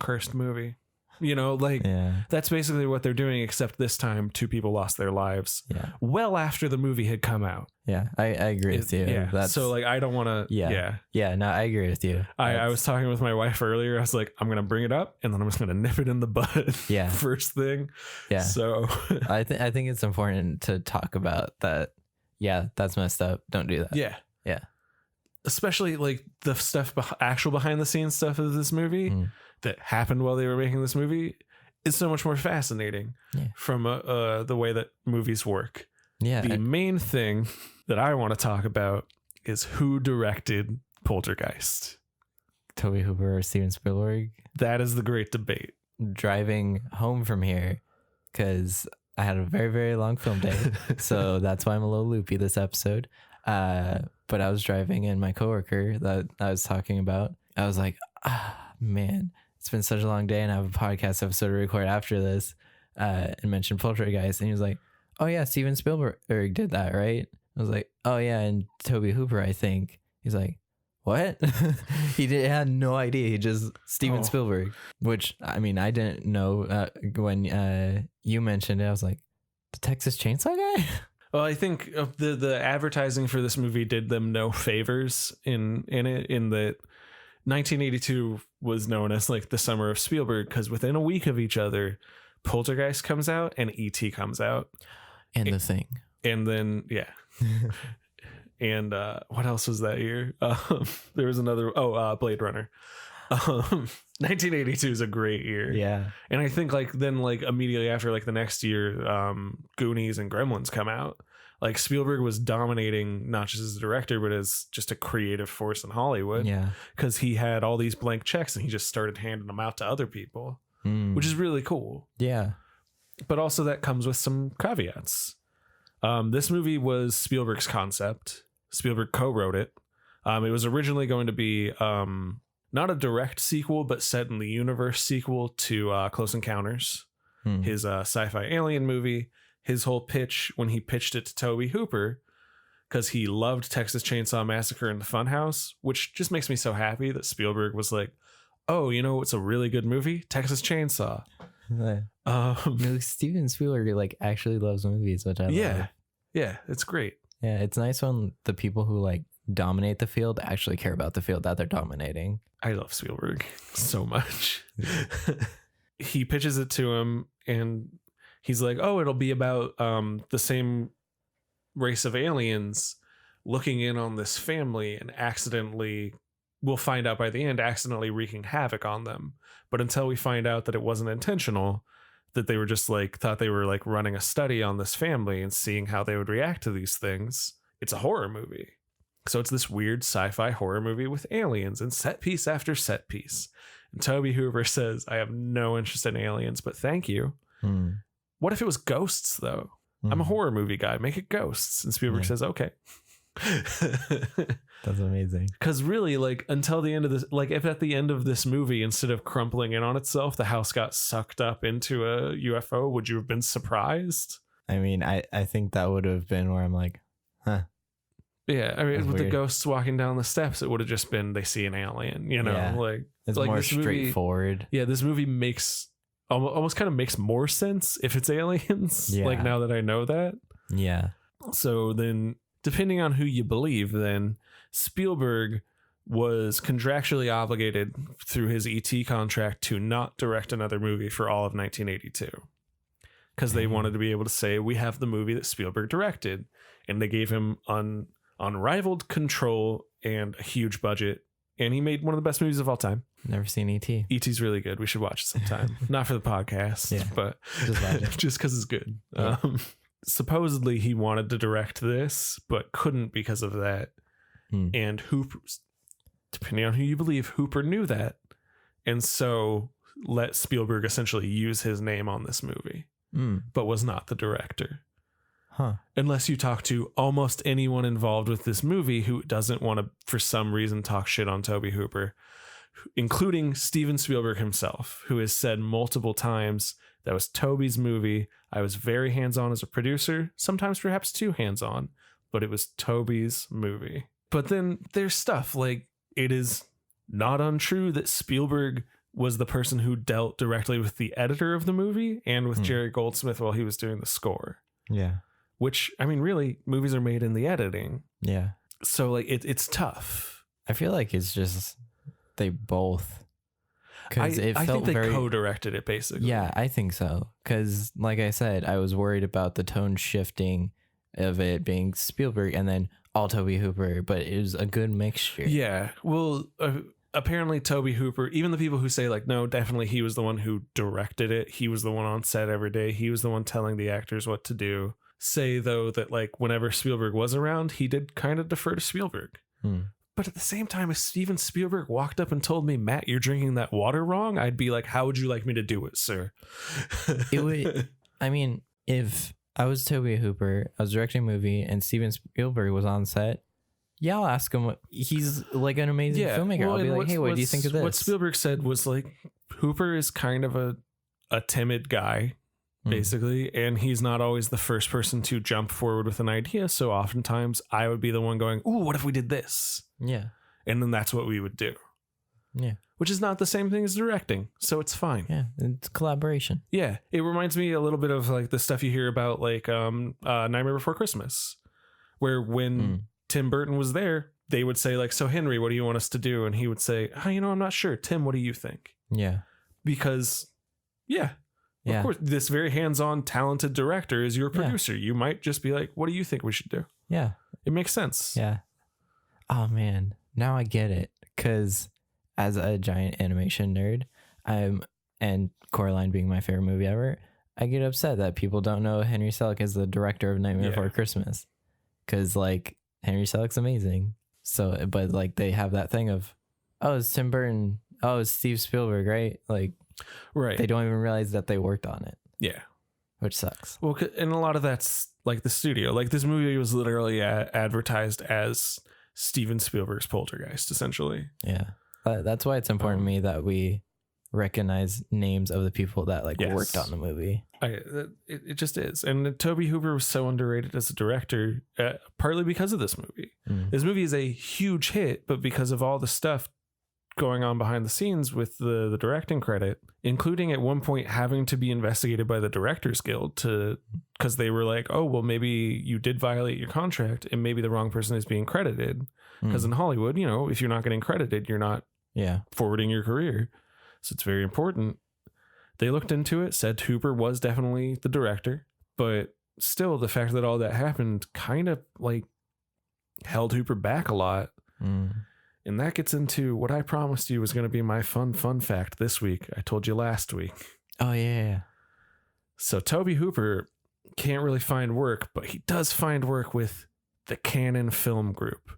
cursed movie. You know, like that's basically what they're doing, except this time 2 people lost their lives well after the movie had come out. Yeah, I agree with you. Yeah. That's, so like I don't want to. Yeah, no, I agree with you. I was talking with my wife earlier. I was like, I'm gonna bring it up and then I'm just gonna nip it in the bud. Yeah. First thing. Yeah. So I think it's important to talk about that. Yeah, that's messed up. Don't do that. Yeah. Yeah. Especially like the stuff, actual behind the scenes stuff of this movie that happened while they were making this movie is so much more fascinating from the way that movies work. Yeah. The main thing that I want to talk about is who directed Poltergeist. Tobe Hooper or Steven Spielberg. That is the great debate. Driving home from here, because I had a very, very long film day. So that's why I'm a little loopy this episode. But I was driving and my coworker that I was talking about, I was like, man, it's been such a long day and I have a podcast episode to record after this, and mentioned Poltergeist. And he was like, oh yeah, Steven Spielberg did that, right? I was like, oh yeah, and Tobe Hooper, I think. He's like, what? Had no idea. He just Steven Spielberg, which I mean, I didn't know when you mentioned it. I was like, the Texas Chainsaw guy? Well, I think the advertising for this movie did them no favors in it, in that 1982 was known as like the summer of Spielberg, because within a week of each other, Poltergeist comes out and E.T. comes out. And The Thing. And then, and what else was that year? There was another, Blade Runner. 1982 is a great year. Yeah. And I think like then like immediately after like the next year, Goonies and Gremlins come out. Like Spielberg was dominating not just as a director, but as just a creative force in Hollywood. Yeah. Because he had all these blank checks and he just started handing them out to other people, which is really cool. Yeah. But also that comes with some caveats. This movie was Spielberg's concept. Spielberg co-wrote it. It was originally going to be not a direct sequel, but set in the universe sequel to Close Encounters, his sci-fi alien movie. His whole pitch when he pitched it to Tobe Hooper, because he loved Texas Chainsaw Massacre and The Funhouse, which just makes me so happy that Spielberg was like, oh, you know, it's a really good movie, Texas Chainsaw. Steven Spielberg like actually loves movies, which I love. Yeah, it's great. Yeah, it's nice when the people who like dominate the field actually care about the field that they're dominating. I love Spielberg so much. He pitches it to him and he's like, oh, it'll be about the same race of aliens looking in on this family and accidentally, we'll find out by the end, accidentally wreaking havoc on them. But until we find out that it wasn't intentional, that they were just like, thought they were like running a study on this family and seeing how they would react to these things, it's a horror movie. So it's this weird sci-fi horror movie with aliens and set piece after set piece. And Tobe Hooper says, I have no interest in aliens, but thank you. What if it was ghosts, though? I'm a horror movie guy. Make it ghosts. And Spielberg says, okay. That's amazing. Because really, like, until the end of this, like, if at the end of this movie, instead of crumpling in on itself, the house got sucked up into a UFO, would you have been surprised? I mean, I think that would have been where I'm like, huh. Yeah, I mean, That's with the weird. ghosts walking down the steps, it would have just been they see an alien, you know? Yeah. Like, It's like more this movie- straightforward. Yeah, this movie makes almost kind of makes more sense if it's aliens. Yeah. Like, now that I know that. Yeah. So then, depending on who you believe, then Spielberg was contractually obligated through his ET contract to not direct another movie for all of 1982. Because they wanted to be able to say, we have the movie that Spielberg directed. And they gave him unrivaled control and a huge budget. And he made one of the best movies of all time. Never seen E.T. E.T.'s really good. We should watch it sometime. Not for the podcast, Yeah. but Just watch it. just because it's good. Yeah. Supposedly he wanted to direct this, but couldn't because of that. And Hooper, depending on who you believe, Hooper knew that. And so let Spielberg essentially use his name on this movie, but was not the director. Huh. Unless you talk to almost anyone involved with this movie who doesn't want to, for some reason, talk shit on Tobe Hooper, including Steven Spielberg himself, who has said multiple times, that was Toby's movie. I was very hands-on as a producer, sometimes perhaps too hands-on, but it was Toby's movie. But then there's stuff like, it is not untrue that Spielberg was the person who dealt directly with the editor of the movie and with Jerry Goldsmith while he was doing the score. Yeah. Which, I mean, really, movies are made in the editing. Yeah. So, like, it's tough. I feel like it's just they both. I Because it felt think they very co-directed it, basically. Yeah, I think so. Because, like I said, I was worried about the tone shifting of it being Spielberg and then all Tobe Hooper, but it was a good mixture. Yeah. Well, apparently Tobe Hooper, even the people who say, like, no, definitely he was the one who directed it. He was the one on set every day. He was the one telling the actors what to do. Say, though, that, like, whenever Spielberg was around, he did kind of defer to Spielberg. But at the same time, if Steven Spielberg walked up and told me, Matt, you're drinking that water wrong, I'd be like, how would you like me to do it, sir? It would. I mean, if I was Tobe Hooper, I was directing a movie, and Steven Spielberg was on set, yeah, I'll ask him. He's like an amazing filmmaker. I'll be like, hey, what do you think of this? What Spielberg said was, like, Hooper is kind of a timid guy, basically, and he's not always the first person to jump forward with an idea. So oftentimes I would be the one going, ooh, what if we did this? Yeah. And then that's what we would do. Yeah. Which is not the same thing as directing. So it's fine. Yeah. It's collaboration. Yeah. It reminds me a little bit of, like, the stuff you hear about, like, Nightmare Before Christmas, where when Tim Burton was there, they would say, like, so Henry, what do you want us to do? And he would say, oh, I'm not sure. Tim, what do you think? Yeah. Because, of course, this very hands-on, talented director is your producer. You might just be like, what do you think we should do? Yeah. It makes sense. Yeah. Oh, man. Now I get it. Because as a giant animation nerd, and Coraline being my favorite movie ever, I get upset that people don't know Henry Selick is the director of Nightmare Before Christmas. Because, like, Henry Selick's amazing. So, but, like, they have that thing of, oh, it's Tim Burton. Oh, it's Steve Spielberg, right? Like, right. They don't even realize that they worked on it. Yeah. Which sucks. Well, and a lot of that's, like, the studio. Like, this movie was literally advertised as Steven Spielberg's Poltergeist, essentially. Yeah. That's why it's important to me that we recognize names of the people that, like, worked on the movie. It just is. And Tobe Hooper was so underrated as a director, partly because of this movie. This movie is a huge hit, but because of all the stuff going on behind the scenes with the directing credit, including at one point having to be investigated by the Directors Guild because they were like, oh, well, maybe you did violate your contract and maybe the wrong person is being credited. Because in Hollywood, if you're not getting credited, you're not forwarding your career. So it's very important. They looked into it, said Hooper was definitely the director, but still the fact that all that happened kind of, like, held Hooper back a lot. And that gets into what I promised you was going to be my fun fact this week. I told you last week. Oh, yeah. So Tobe Hooper can't really find work, but he does find work with the Cannon Film Group,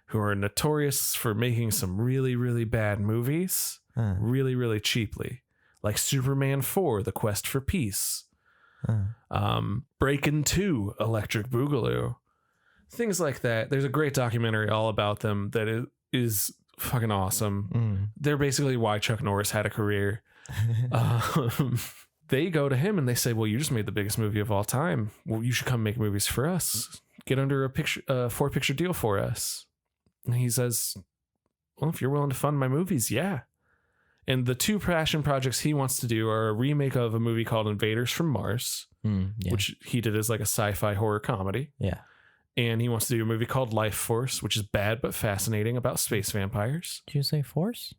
who are notorious for making some really, really bad movies. really, really cheaply. Like Superman 4, The Quest for Peace. Breakin' 2, Electric Boogaloo. Things like that. There's a great documentary all about them that is fucking awesome. They're basically why Chuck Norris had a career. They go to him and they say, well, you just made the biggest movie of all time. Well, you should come make movies for us. Get under a 4-picture deal for us. And he says, well, if you're willing to fund my movies, yeah. And the 2 passion projects he wants to do are a remake of a movie called Invaders from Mars, which he did as like a sci-fi horror comedy. Yeah. And he wants to do a movie called Life Force, which is bad but fascinating, about space vampires. Did you say Force?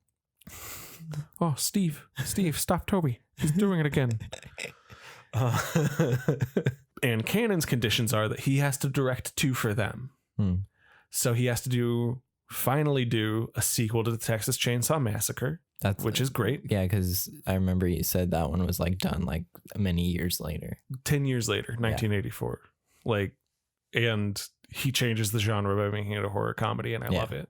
Oh, Steve, stop Toby. He's doing it again. And Cannon's conditions are that he has to direct 2 for them. So he has to finally do a sequel to the Texas Chainsaw Massacre, which is great. Yeah, because I remember you said that one was like done like many years later. 10 years later, 1984. Like, and he changes the genre by making it a horror comedy, and I love it.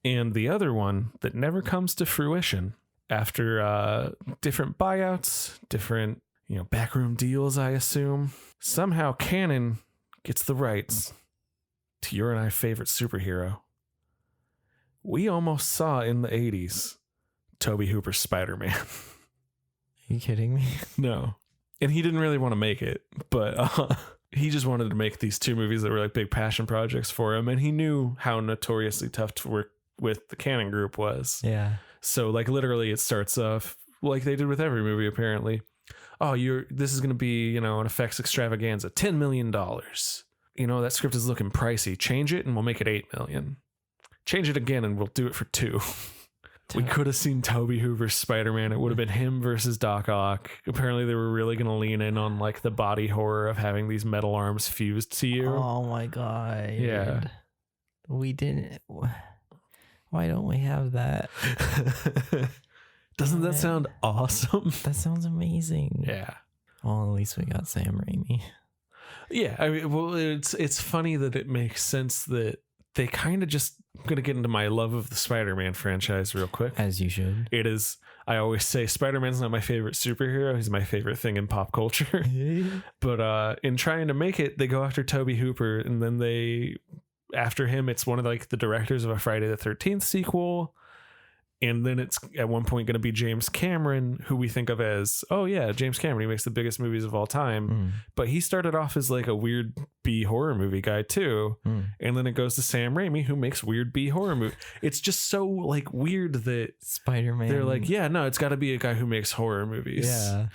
And the other one that never comes to fruition after different buyouts, different, backroom deals, I assume. Somehow Cannon gets the rights to your and I favorite superhero. We almost saw in the 80s Tobe Hooper's Spider-Man. Are you kidding me? No. And he didn't really want to make it, but he just wanted to make these 2 movies that were like big passion projects for him. And he knew how notoriously tough to work with the Cannon group was. Yeah. So like literally it starts off like they did with every movie apparently. Oh, this is going to be, an effects extravaganza, $10 million. That script is looking pricey. Change it and we'll make it $8 million. Change it again and we'll do it for 2. We could have seen Tobe Hooper's Spider-Man. It would have been him versus Doc Ock. Apparently they were really going to lean in on like the body horror of having these metal arms fused to you. Oh my God. Yeah. We didn't. Why don't we have that? Doesn't that sound awesome? That sounds amazing. Yeah. Well, at least we got Sam Raimi. Yeah, I mean, well, it's funny that it makes sense that they kind of just... I'm going to get into my love of the Spider-Man franchise real quick. As you should. It is... I always say Spider-Man's not my favorite superhero. He's my favorite thing in pop culture. But in trying to make it, they go after Tobe Hooper, and then after him, it's one of like the directors of a Friday the 13th sequel. And then it's at one point going to be James Cameron, who we think of as, oh yeah, James Cameron, he makes the biggest movies of all time. But he started off as like a weird B horror movie guy too. And then it goes to Sam Raimi, who makes weird B horror movies. It's just so like weird that Spider-Man, they're like, yeah, no, it's got to be a guy who makes horror movies. Yeah.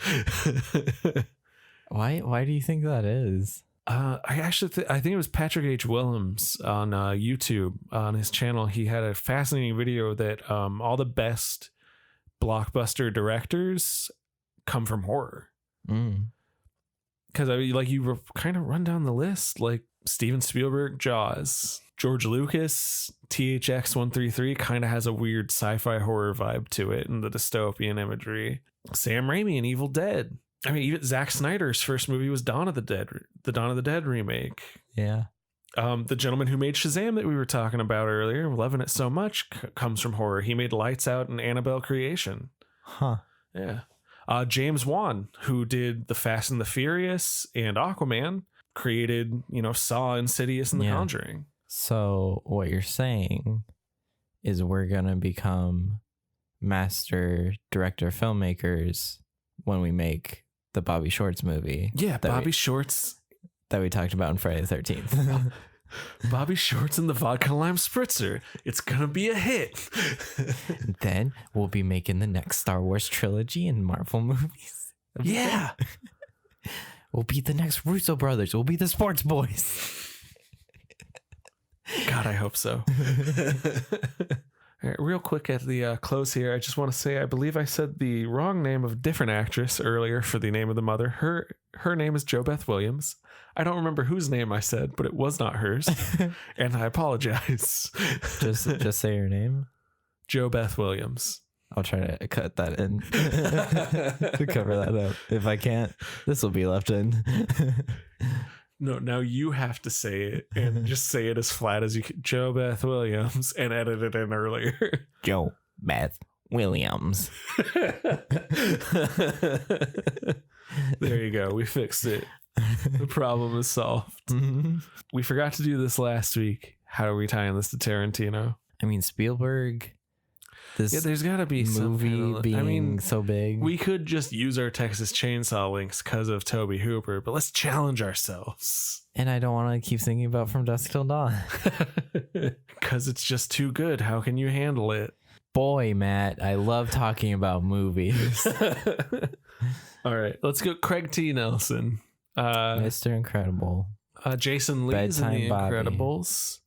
Why do you think that is? I actually I think it was Patrick H. Willems on YouTube on his channel. He had a fascinating video that all the best blockbuster directors come from horror. Because you kind of run down the list, like Steven Spielberg, Jaws, George Lucas, THX 133 kind of has a weird sci-fi horror vibe to it, and the dystopian imagery. Sam Raimi and Evil Dead. I mean, even Zack Snyder's first movie was Dawn of the Dead, the Dawn of the Dead remake. Yeah. The gentleman who made Shazam that we were talking about earlier, loving it so much, comes from horror. He made Lights Out and Annabelle Creation. Huh. Yeah. James Wan, who did The Fast and the Furious and Aquaman, created, Saw, Insidious, and The Conjuring. So what you're saying is we're going to become master director filmmakers when we make the Bobby Shorts movie. Yeah, Bobby Shorts. That we talked about on Friday the 13th. Bobby Shorts and the Vodka Lime Spritzer. It's going to be a hit. Then we'll be making the next Star Wars trilogy and Marvel movies. Yeah. We'll be the next Russo brothers. We'll be the Sports Boys. God, I hope so. All right, real quick at the close here, I just want to say I believe I said the wrong name of a different actress earlier for the name of the mother. Her name is Jo Beth Williams. I don't remember whose name I said, but it was not hers, and I apologize. Just say your name. Jo Beth Williams. I'll try to cut that in to cover that up. If I can't, this will be left in. No, now you have to say it and just say it as flat as you can. Jo Beth Williams, and edit it in earlier. Jo Beth Williams. There you go. We fixed it. The problem is solved. We forgot to do this last week. How are we tying this to Tarantino? I mean, Spielberg. This There's got to be movie being so big. We could just use our Texas Chainsaw links because of Tobe Hooper, but let's challenge ourselves. And I don't want to keep thinking about From Dusk Till Dawn. Because it's just too good. How can you handle it? Boy, Matt, I love talking about movies. All right, let's go. Craig T. Nelson. Mr. Incredible. Jason Lee's in The Bobby. Incredibles.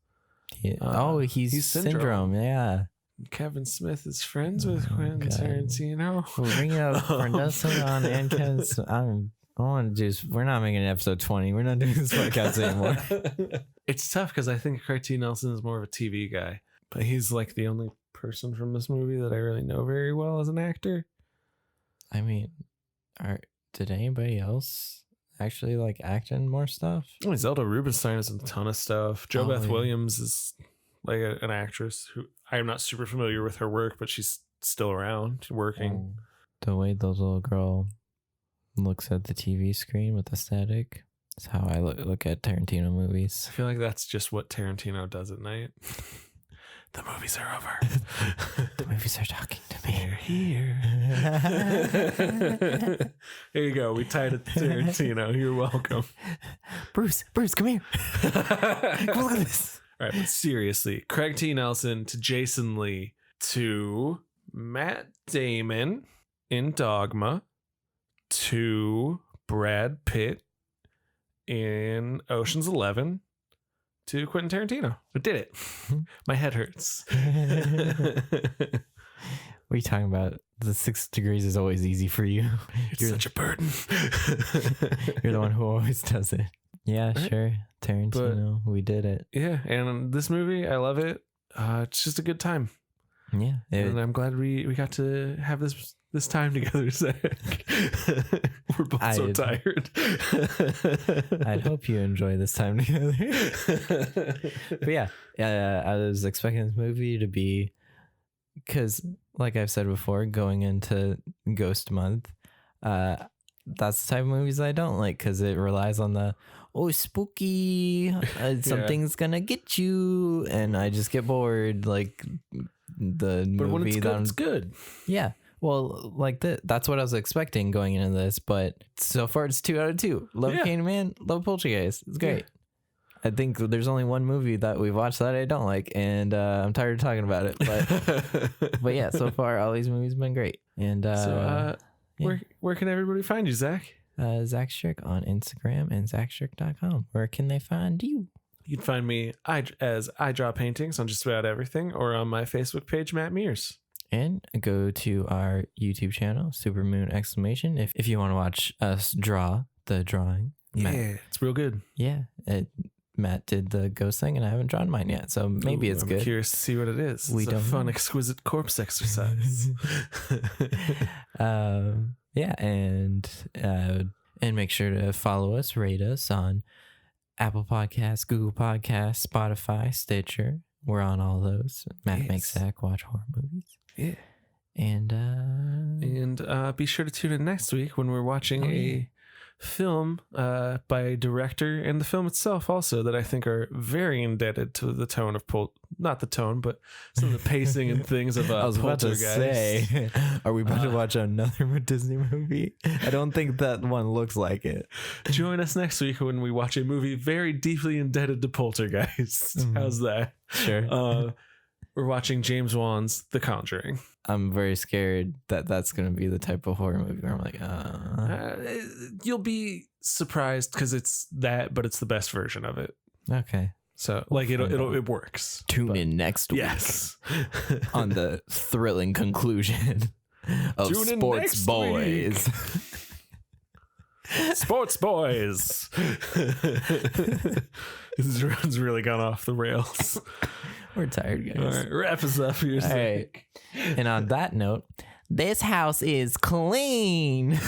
He's Syndrome. Yeah. Kevin Smith is friends with Quentin Tarantino. We're bringing up From Dusk Till Dawn and Kevin Smith. We're not making an episode 20. We're not doing this podcast anymore. It's tough because I think Craig T. Nelson is more of a TV guy, but he's like the only person from this movie that I really know very well as an actor. I mean, did anybody else actually like act in more stuff? Zelda Rubinstein is in a ton of stuff. Jo Beth Williams is like an actress who I'm not super familiar with her work, but she's still around working. The way the little girl looks at the TV screen with the static is how I look at Tarantino movies. I feel like that's just what Tarantino does at night. The movies are over. The movies are talking to me. They're here. There you go. We tied it to Tarantino. You're welcome. Bruce, come here. Come look at this. All right, but seriously, Craig T. Nelson to Jason Lee to Matt Damon in Dogma to Brad Pitt in Ocean's 11 to Quentin Tarantino. I did it. My head hurts. What are you talking about? The 6 degrees is always easy for you. It's such a burden. You're the one who always does it. Yeah, right? Sure. Tarantino, we did it. Yeah, and this movie, I love it. It's just a good time. Yeah. And I'm glad we got to have this time together, Zach. We're both so tired. I'd hope you enjoy this time together. But yeah, I was expecting this movie to be, because like I've said before, going into Ghost Month, that's the type of movies I don't like, because it relies on the spooky, something's gonna get you, and I just get bored. Like the movie, but when it's good, it's good. Yeah. Well, like that's what I was expecting going into this, but so far it's 2 out of 2. Love Candyman, love Poltergeist. It's great. Yeah. I think there's only one movie that we've watched that I don't like, and I'm tired of talking about it. But yeah, so far all these movies have been great. And where can everybody find you, Zach? Zac Shirk on Instagram and ZachShirk.com. Where can they find you? You can find me as I draw paintings on just about everything, or on my Facebook page, Matt Merys. And go to our YouTube channel, Supermoon Exclamation, if you want to watch us draw the drawing. Yeah, it's real good. Yeah, Matt did the ghost thing, and I haven't drawn mine yet, so maybe it's good. I'm curious to see what it is. It's a fun, exquisite corpse exercise. Yeah, and make sure to follow us, rate us on Apple Podcasts, Google Podcasts, Spotify, Stitcher. We're on all those. Matt makes Zach watch horror movies. Yeah. And be sure to tune in next week when we're watching a film by a director, and the film itself also, that I think are very indebted to the tone of not the tone, but some of the pacing and things of I was about to Poltergeist. say, are we about to watch another Disney movie? I don't think that one looks like it. Join us next week when we watch a movie very deeply indebted to Poltergeist. Mm-hmm. How's that? Sure. We're watching James Wan's The Conjuring. I'm very scared that that's going to be the type of horror movie where I'm like, you'll be surprised because it's that, but it's the best version of it. Okay. So like it works. Tune in next week. Yes. On the thrilling conclusion of Sports Boys. Sports Boys. This run's really gone off the rails. We're tired, guys. All right, wrap us up here. All right. And on that note, this house is clean.